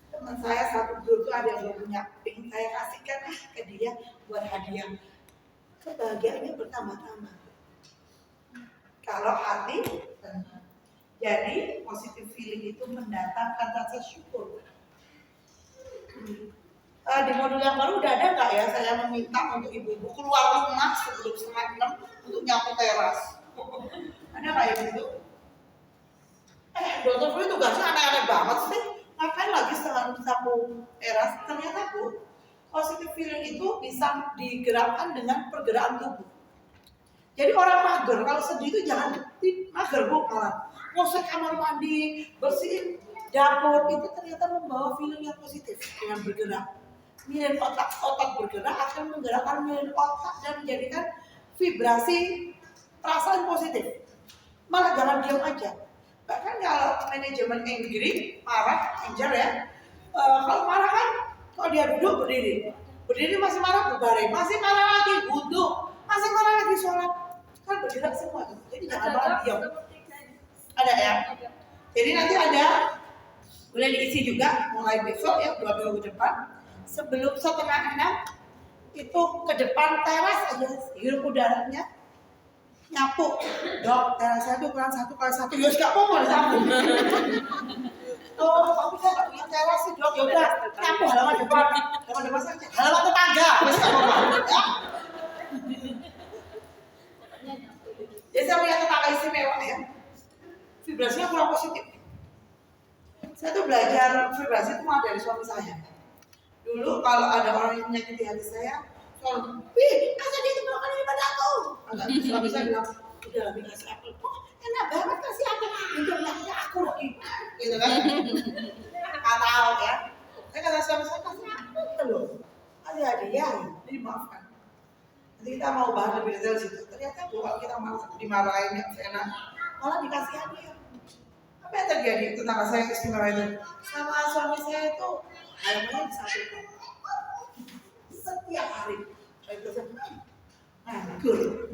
Teman saya satu grup itu ada yang belum punya pink, saya kasihkan ke dia buat hadiah. Kebahagiaannya bertambah-tambah. Kalau hati tenang. Jadi positive feeling itu mendatangkan rasa syukur. Di modul yang baru udah ada nggak ya? Saya meminta untuk ibu-ibu keluar rumah sebelum 5:30 untuk nyapu teras. Ada nggak ya gitu? Dokter Fui tugasnya aneh-aneh banget sih. Ngapain lagi setengah nyapu teras? Ternyata bu, positive feeling itu bisa digerakkan dengan pergerakan tubuh. Jadi orang mager kalau sedih itu jangan mager bu malah. Ngosek kamar mandi, bersihin dapur itu ternyata membawa feeling yang positif dengan bergerak. Milian otak bergerak akan menggerakkan milian otak dan menjadikan vibrasi perasaan positif. Malah jangan diam aja. Bahkan kalau manajemen angry, marah, anger ya. Kalau marah kan, kalau dia duduk berdiri, masih marah berbaring, masih marah lagi duduk, masih marah lagi sholat, kan bergerak semua tuh. Jadi jangan malah diam. Ada ya. Jadi nanti ada, boleh diisi juga mulai besok ya 2 minggu depan. Sebelum 5:30 itu ke depan teras aja hirup udaranya, nyapu. Dok, teras saya itu ukuran 1x1, ya gak apa-apa disapu. Oh, tapi saya gak punya teras sih dok, yaudah nyapu halaman depan saja, halaman tetangga, wes gak apa-apa ya. Jadi saya punya tetangga istimewa ya. Vibrasinya kurang positif. Saya tuh belajar vibrasi itu malah dari suami saya. Dulu kalau ada orang yang menyakiti hati saya, selalu, wih, kasih dia itu melakukan ini pada aku. Suami saya bilang, udah lebih kasih apel. Oh, enak banget kasih apel. Udah bilangnya aku lagi. Gitu kan. Nggak tahu ya. Saya kata suami saya, kasih apel loh. Kasih hadiah, dimaafkan. Nanti kita mau bahas lebih detail situ. Ternyata kalau kita dimarahin yang enak, malah dikasih hadiah. Apa yang terjadi tetangga saya istimewa itu? Sama suami saya itu harinya disatukan setiap hari. Nganggur.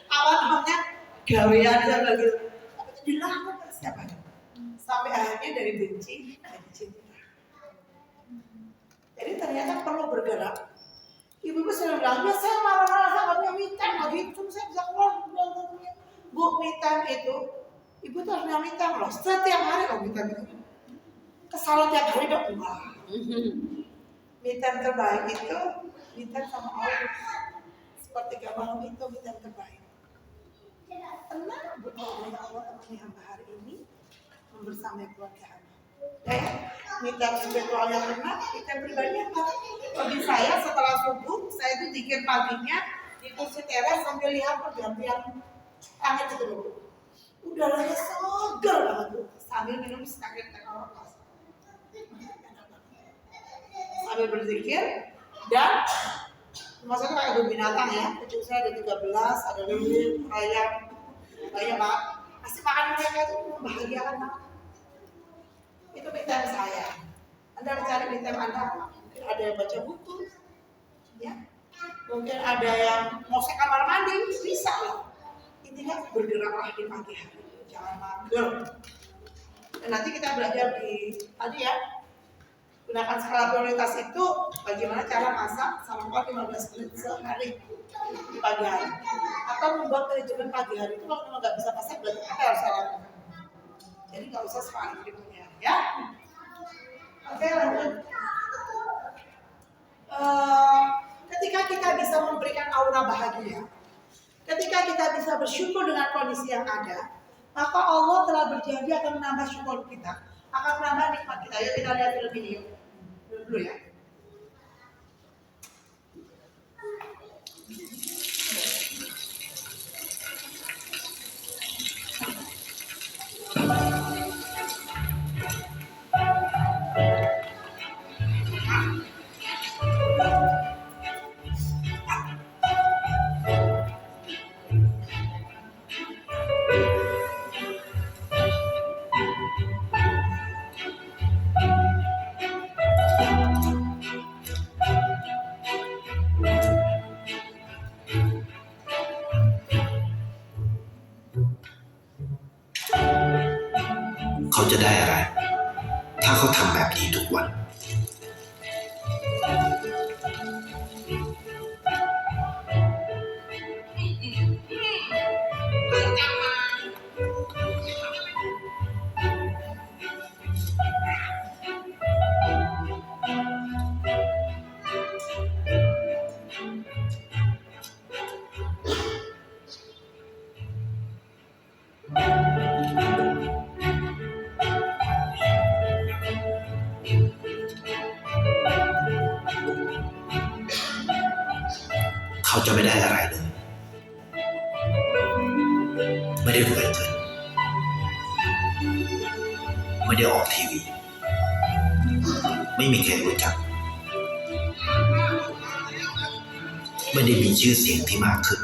Awal-awalnya gawean dan lagi, tapi itu dilakukan setiap hari. Sampai akhirnya dari benci jadi cinta. Jadi ternyata perlu bergerak. Ibu-ibu selalu bilang, ya saya marah-marah saya nggak punya me time lagi, cuma saya bisa keluar. Bu, me time itu, ibu tuh harus punya me time loh. Setiap hari loh me time itu. Kesalahan tiap hari dong. Me time terbaik itu me time sama Allah. Seperti malam itu me time terbaik. Tenang, bu, oleh Allah temani hamba hari ini membersamai keluarga hamba. Me time spiritual yang benar, me time pribadi apa? Bagi saya setelah subuh, saya itu dikir paginya di kursi teras sambil lihat pergantian langit itu dulu. Udaranya segar banget tuh, sambil minum secangkir teh kopi. Sambil berzikir dan maksudnya kayak binatang ya, kucing saya ada 13, ada lele, ayam, banyak banget. Pasti Kesemaan mereka itu membahagiakan banget. Itu me time saya. Anda cari me time Anda, mungkin ada yang baca buku, ya, mungkin ada yang mau ke kamar mandi, bisa lah. Intinya bergeraklah di pagi hari, jangan mager. Dan nanti kita belajar di tadi ya, gunakan skala prioritas itu bagaimana cara masak sampai 15 menit sehari di pagi hari, atau membuat manajemen pagi hari itu. Kalau memang nggak bisa masak, berarti apa yang harus saya lakukan? Jadi nggak usah sekali berikutnya, ya. Oke, lanjut. Ketika kita bisa memberikan aura bahagia, ketika kita bisa bersyukur dengan kondisi yang ada, maka Allah telah berjanji akan menambah syukur kita, akan menambah nikmat kita. Yuk kita lihat film ini yuk. Dulu ya.เขาจะได้อะไรถ้าเขาทำแบบนี้ทุกวันเขาจะไม่ได้อะไรเลยไม่ได้รวยเงินไม่ได้ออกทีวีไม่มีใครรู้จักไม่ได้มีชื่อเสียงที่มากขึ้น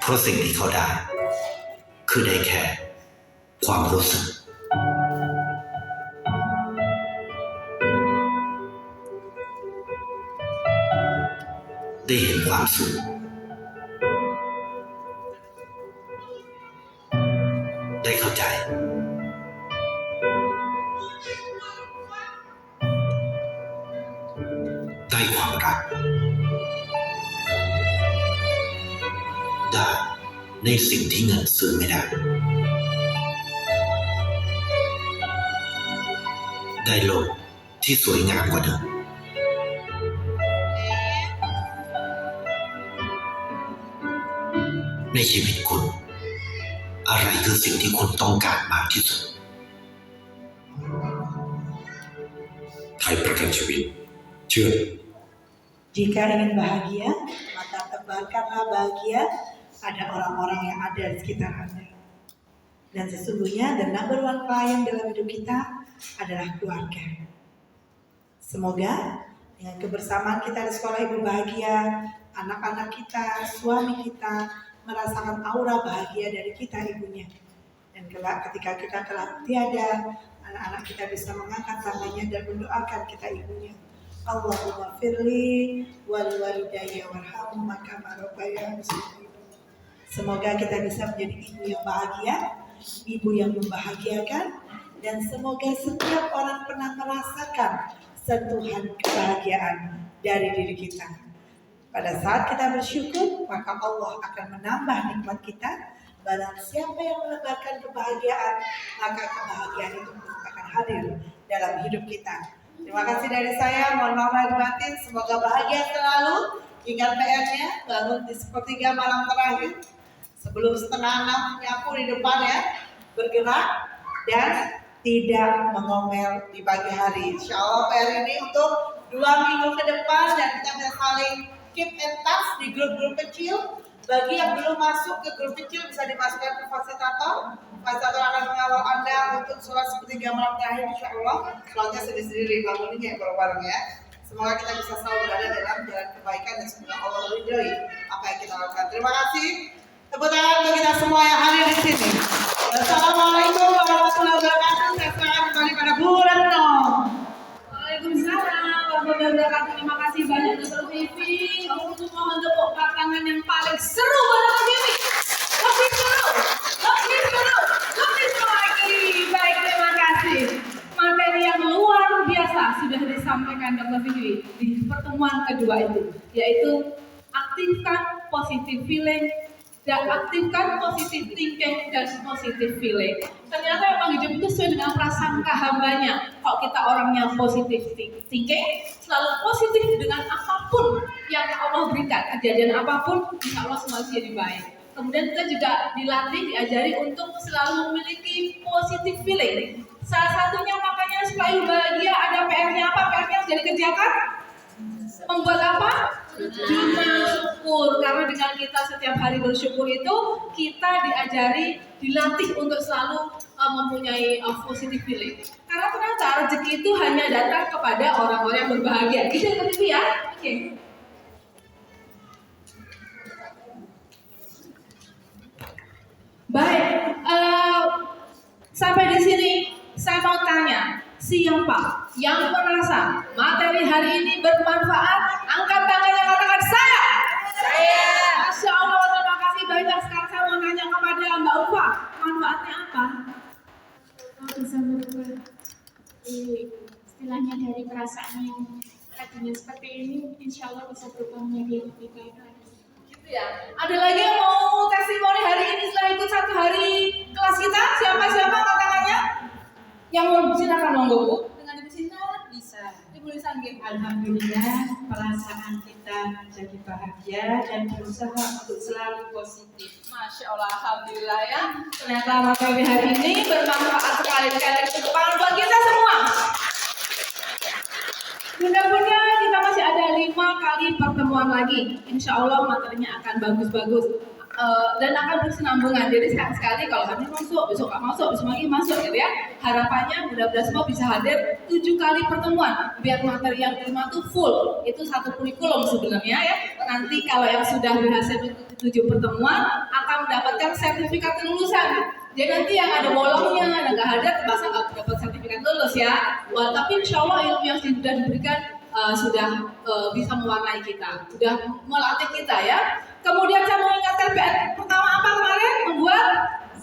เพราะสิ่งที่เขาได้คือได้แค่ความรู้สึกได้เห็นความสุขได้เข้าใจได้ความรักได้ในสิ่งที่เงินซื้อไม่ได้ได้โลกที่สวยงามกว่าเดิมในชีวิตคุณอะไรคือสิ่งที่คุณต้องการมากที่สุดไทยประกันชีวิตเชื่อ Jika ingin bahagia, maka tebarkanlah bahagia pada orang-orang yang ada di sekitar Anda. Dan sesungguhnya the number one client dalam hidup kita adalah keluarga. Semoga dengan kebersamaan kita di sekolah ibu bahagia, anak-anak kita, suami kita merasakan aura bahagia dari kita ibunya. Dan kelak ketika kita telah tiada, anak-anak kita bisa mengangkat tangannya dan mendoakan kita ibunya. Allahumma firli wal walidayya warhamhuma kama rabbayani shaghira. Semoga kita bisa menjadi ibu yang bahagia, ibu yang membahagiakan, dan semoga setiap orang pernah merasakan sentuhan kebahagiaan dari diri kita. Pada saat kita bersyukur, maka Allah akan menambah nikmat kita. Barang siapa yang menebarkan kebahagiaan, maka kebahagiaan itu akan hadir dalam hidup kita. Terima kasih dari saya, mohon maaf lahir batin, semoga bahagia selalu. Ingat PR-nya, bangun di sepertiga malam terakhir sebelum 5:30 nyapu di depan ya. bergerak dan tidak mengomel di pagi hari. Insya Allah PR ini untuk 2 minggu ke depan dan kita bisa saling keep in touch di grup-grup kecil. Bagi yang belum masuk ke grup kecil bisa dimasukkan ke fasilitator. Fasilitator akan mengawal Anda untuk sholat sepertiga malam terakhir Insya Allah. Sholatnya sendiri-sendiri, bangunnya yang bareng-bareng ya. Semoga kita bisa selalu berada dalam jalan kebaikan dan semoga Allah meridhoi apa yang kita lakukan. Terima kasih. Tepuk tangan untuk kita semua yang hadir di sini. Assalamualaikum warahmatullahi wabarakatuh. Saya serahkan kembali pada Bu Retno. Waalaikumsalam warahmatullahi wabarakatuh. Terima kasih banyak untuk Vivi. Untuk mohon tepuk tangan yang paling seru buat Vivi. Lebih seru lagi. Baik, terima kasih. Materi yang luar biasa sudah disampaikan Dr. Vivi di pertemuan kedua itu, yaitu aktifkan positive feeling dan aktifkan positive thinking dan positive feeling. Ternyata memang hidup itu sesuai dengan prasangka hambanya. Kalau kita orangnya positive thinking, selalu positif dengan apapun yang Allah berikan, kejadian apapun, insya Allah semua jadi baik. Kemudian kita juga dilatih, diajari untuk selalu memiliki positive feeling. Salah satunya makanya supaya bahagia ada PR-nya apa? PR-nya harus jadi kerjakan. Membuat apa? Jurnal syukur. Karena dengan kita setiap hari bersyukur itu kita diajari, dilatih untuk selalu mempunyai positive feeling. Karena ternyata rezeki itu hanya datang kepada orang-orang yang berbahagia. Gitu ya? Oke. Baik. Sampai di sini saya mau tanya, siapa yang merasa materi hari ini bermanfaat? Angkat tangannya, katakan saya. Masya Allah, terima kasih banyak. Sekarang saya mau nanya kepada Mbak Ufa, manfaatnya apa? Bisa berubah istilahnya dari perasaan yang tadinya seperti ini, insya Allah bisa berubah menjadi lebih baik lagi. Gitu ya. Ada lagi yang mau testimoni hari ini setelah ikut 1 hari kelas kita? Siapa angkat tangannya? Yang mau silakan monggo Bu. Dengan Ibu Sinta bisa. Ibu Lisanggih. Alhamdulillah, perasaan kita menjadi bahagia dan berusaha untuk selalu positif. Masya Allah, alhamdulillah ya. Ternyata materi hari ini bermanfaat sekali untuk kita semua. Mudah-mudahan kita masih ada 5 kali pertemuan lagi. Insya Allah materinya akan bagus-bagus. Dan akan berkesinambungan. Jadi sekali kalau hari ini masuk, besok nggak masuk, besok lagi masuk gitu ya. Harapannya mudah-mudahan semua bisa hadir 7 kali pertemuan biar materi yang terima tuh full. Itu satu kurikulum sebenarnya ya. Nanti kalau yang sudah berhasil 7 pertemuan akan mendapatkan sertifikat kelulusan. Jadi nanti yang ada bolongnya, yang nggak hadir, masa nggak dapat sertifikat lulus ya. Wah, tapi insya Allah ilmu yang sudah diberikan sudah bisa mewarnai kita, sudah melatih kita ya. Kemudian saya mau ingatkan PR pertama apa kemarin? Membuat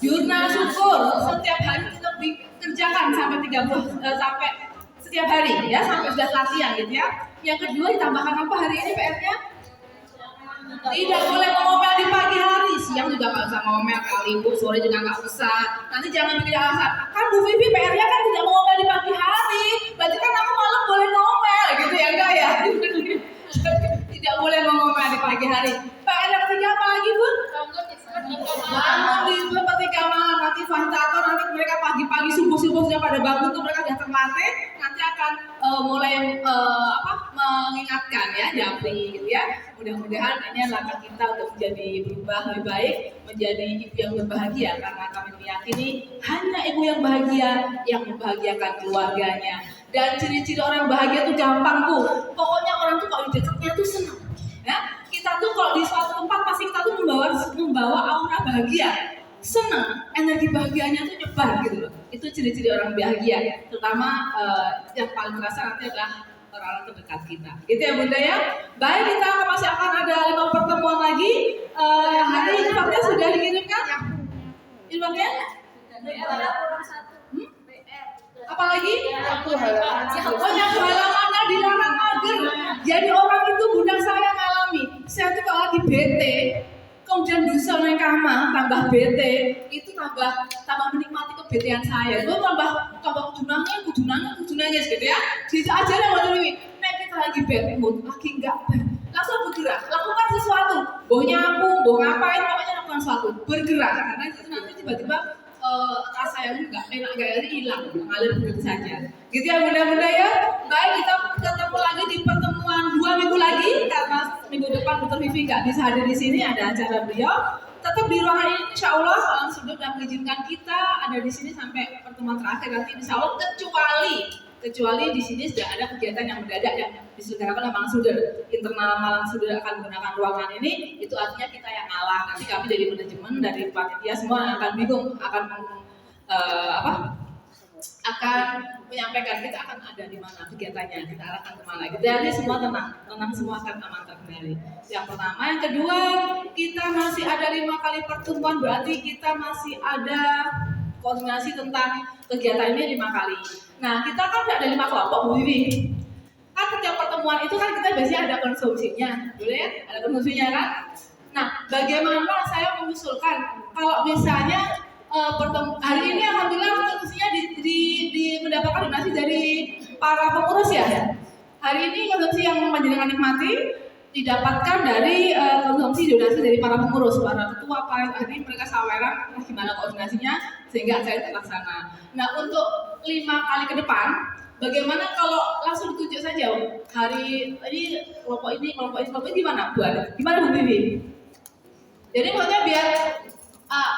jurnal syukur. Setiap hari kita kerjakan sampai 30 sampai setiap hari ya, sampai sudah latihan gitu ya. Yang kedua ditambahkan apa hari ini PR-nya? Tidak boleh ngomel di pagi hari, siang juga nggak usah ngomel kali Bu, sore juga nggak usah. Nanti jangan bikin alasan, kan Bu Vivi PR-nya kan tidak mau ngomel di pagi hari, berarti kan aku malam boleh ngomel gitu ya, enggak ya? Tidak boleh ngomel di pagi hari. PR yang ketiga apa lagi Bu? Bangun di sepertiga malam, nanti fasilitator nanti mereka pagi-pagi subuh-subuh sudah pada bangun tuh mereka sudah terlatih, nanti akan mulai mengingatkan ya, japri gitu ya. Mudah-mudahan ini langkah kita untuk menjadi berubah lebih baik, menjadi ibu yang berbahagia karena kami meyakini hanya ibu yang bahagia yang membahagiakan keluarganya. Dan ciri-ciri orang bahagia itu gampang Bu. Pokoknya orang tuh kalau di dekatnya tuh senang. Ya, kita tuh kalau di suatu tempat pasti kita tuh membawa aura bahagia, senang, energi bahagianya tuh nyebar gitu loh. Itu ciri-ciri orang bahagia, terutama yang paling terasa nanti adalah orang-orang terdekat kita. Gitu ya Bunda ya. Baik, kita masih akan ada 5 pertemuan lagi. Hari ini infaknya sudah dikirimkan? Infaknya? Apalagi? Yang halamannya dilarang mager. Jadi orang itu Bunda saya ngalami. Saya tuh kalau lagi bete, kemudian dosa nang kamar, tambah bete, itu tambah menikmati kebetean saya. Itu tambah kudu nangis gitu ya. Jadi ajaran waktu ini, nek kita lagi bete mood, lagi enggak langsung bergerak, lakukan sesuatu. Boh nyapu, boh ngapain, pokoknya lakukan sesuatu. Bergerak, karena itu nanti tiba-tiba rasa yang nggak enak kayak hilang, mengalir begitu saja. Gitu ya bunda-bunda ya. Baik, kita ketemu lagi di pertemuan 2 minggu lagi karena minggu depan Dr. Vivi nggak bisa hadir di sini, ada acara beliau. Tetap di ruangan ini, insya Allah alam sudah mengizinkan kita ada di sini sampai pertemuan terakhir nanti, insya Allah kecuali di sini sudah ada kegiatan yang mendadak yang diselenggarakan oleh Malang Sudel. Internal Malang Sudel akan menggunakan ruangan ini, itu artinya kita yang ngalah. Nanti kami dari manajemen, dari panitia semua akan bingung, akan menyampaikan kita akan ada di mana kegiatannya, kita arahkan kemana. Jadi semua tenang semua akan aman terkendali. Yang pertama, yang kedua, kita masih ada 5 kali pertemuan, berarti kita masih ada koordinasi tentang kegiatan ini 5 kali. Nah, kita kan ada 5 kelompok, Bu Wiwi. Kan setiap pertemuan itu kan kita biasanya ada konsumsinya, boleh ya? Ada konsumsinya kan? Nah, bagaimana saya mengusulkan kalau misalnya hari ini alhamdulillah konsumsinya mendapatkan donasi dari para pengurus ya. Hari ini konsumsi yang panjenengan nikmati didapatkan dari konsumsi donasi dari para pengurus, para ketua, para hari mereka saweran gimana koordinasinya sehingga acara terlaksana. Nah, untuk 5 kali ke depan, bagaimana kalau langsung ditunjuk saja hari ini kelompok ini gimana Bu? Gimana Bu Bibi? Jadi maksudnya biar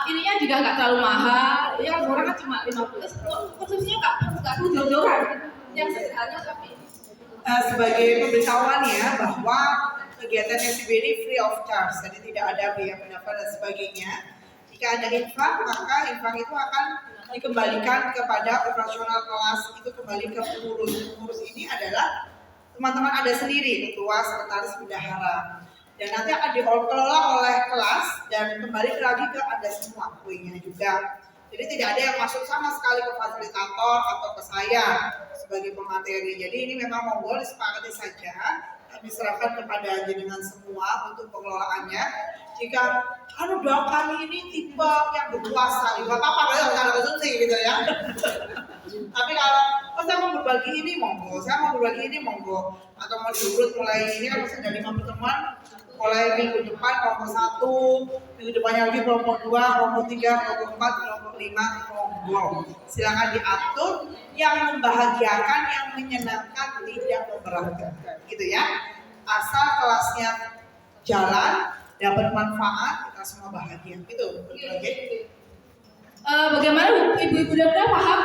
ininya juga nggak terlalu mahal, ya orang kan cuma 50, konsumsinya nggak perlu jor-joran, yang sederhana tapi sebagai pemberitahuan ya bahwa kegiatan SCB ini free of charge, jadi tidak ada biaya pendaftaran dan sebagainya. Jika ada infak, maka infak itu akan dikembalikan kepada operasional kelas, itu kembali ke pengurus. Pengurus ini adalah teman-teman ada sendiri, ketua, sekretaris, bendahara. Dan nanti akan dikelola oleh kelas dan kembali lagi ke Anda semua, kuenya juga. Jadi tidak ada yang masuk sama sekali ke fasilitator atau ke saya sebagai pemateri. Jadi ini memang monggo disepakati saja, kami serahkan kepada jenengan semua untuk pengelolaannya. Jika doa kami ini tipe yang berpuasa, nggak apa-apa kalau ada konsumsi gitu ya. Tapi kalau saya mau berbagi ini monggo, atau mau diurut mulai ini kan masih ada 5 pertemuan. Mulai minggu depan kelompok 1, minggu depannya lagi kelompok 2, kelompok 3, kelompok 4, kelompok 5, monggo. Silakan diatur yang membahagiakan, yang menyenangkan, tidak memberatkan, gitu ya. Asal kelasnya jalan, dapat manfaat, kita semua bahagia, gitu. Oke. Bagaimana ibu-ibu udah paham?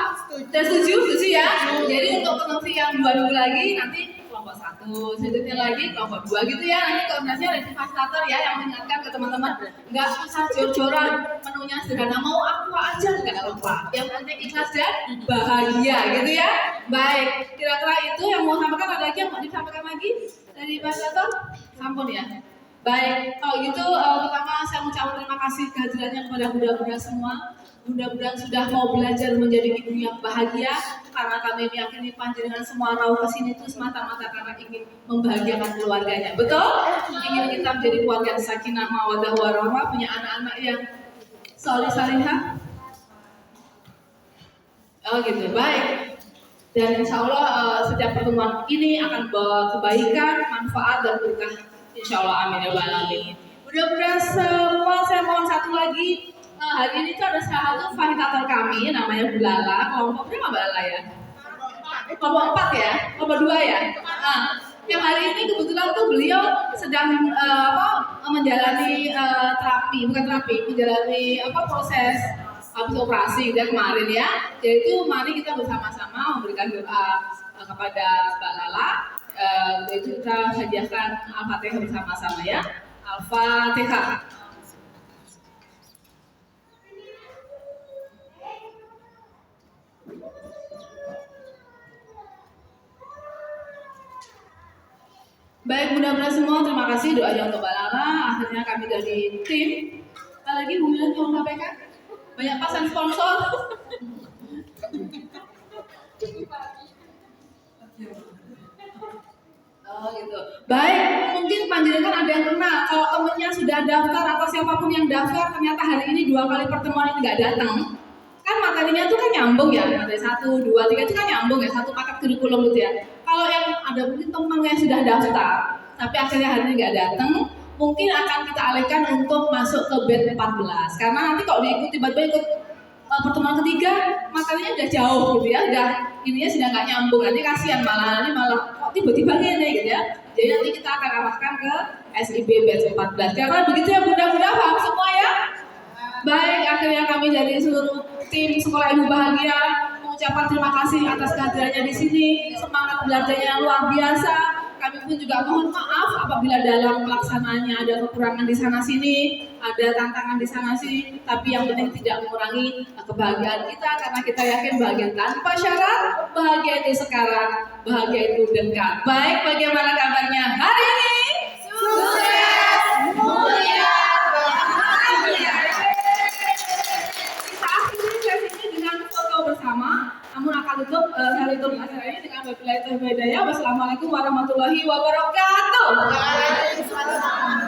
Dan setuju ya? Jadi untuk konsumsi yang 2 minggu lagi nanti kelompok 1, selanjutnya lagi kelompok 2 gitu ya. Nanti koordinasinya dari fasilitator ya yang mengingatkan ke teman-teman nggak usah jor-joran, menunya sederhana, mau aqua aja nggak lupa. Yang penting ikhlas dan bahagia gitu ya. Baik, kira-kira itu yang mau sampaikan, ada lagi yang mau disampaikan lagi dari fasilitator? Sampun ya. Baik, kalau gitu pertama saya mengucapkan terima kasih kehadirannya kepada bunda-bunda semua. Bunda-bunda sudah mau belajar menjadi ibu yang bahagia, karena kami meyakini panjenengan semua rauh kesini itu semata-mata karena ingin membahagiakan keluarganya. Betul? Ingin kita menjadi keluarga yang sakinah mawaddah warahmah, punya anak-anak yang soleh salihah. Oh gitu, baik. Dan insya Allah setiap pertemuan ini akan bawa kebaikan, manfaat dan berkah. Insya Allah, amin ya rabbal alamin. Mudah-mudahan semua, saya mohon satu lagi. Hari ini tuh ada salah satu fasilitator kami, namanya Bu Lala. Kelompok berapa Mbak Lala ya? Kelompok 4 ya? Kelompok 2 ya? Yang hari ini kebetulan tuh beliau sedang menjalani menjalani proses habis operasi dan kemarin ya. Jadi itu mari kita bersama-sama memberikan doa kepada Mbak Lala. Itu kita hadiahkan Al-Fatihah bersama-sama ya. Al-Fatihah. Baik, mudah-mudahan semua terima kasih doanya untuk Mbak Lala. Akhirnya kami dari tim. Lagi Bu Milan mau sampaikan? Banyak pasang sponsor. Oh gitu. Baik, mungkin panjenengan ada yang kenal. Kalau temennya sudah daftar atau siapapun yang daftar ternyata hari ini 2 kali pertemuan ini nggak datang. Kan materinya itu kan nyambung ya, materi 1, 2, 3 itu kan nyambung ya, satu paket kurikulum gitu ya. Kalau yang ada mungkin teman yang sudah daftar, tapi akhirnya hari ini nggak datang, mungkin akan kita alihkan untuk masuk ke batch 14. Karena nanti kalau diikuti tiba-tiba ikut pertemuan ketiga materinya udah jauh gitu ya, udah ininya sudah nggak nyambung, nanti kasihan malah kok tiba-tiba gini gitu ya. Jadi nanti kita akan arahkan ke SIB batch 14. Ya kan begitu ya, mudah-mudahan paham semua ya. Baik, akhirnya kami dari seluruh tim Sekolah Ibu Bahagia mengucapkan terima kasih atas kehadirannya di sini, semangat belajarnya yang luar biasa. Kami pun juga mohon maaf apabila dalam pelaksanaannya ada kekurangan di sana sini, ada tantangan di sana sini, tapi yang penting tidak mengurangi kebahagiaan kita, karena kita yakin bahagia tanpa syarat, bahagia itu sekarang, bahagia itu dekat. Baik, bagaimana kabarnya hari ini? Sukses, mulia, bahagia. Kita akhiri sesinya dengan foto bersama. Namun akan tutup acara ini dengan wabillahi taufiq wal hidayah. Wassalamualaikum warahmatullahi wabarakatuh. Waalaikumsalam.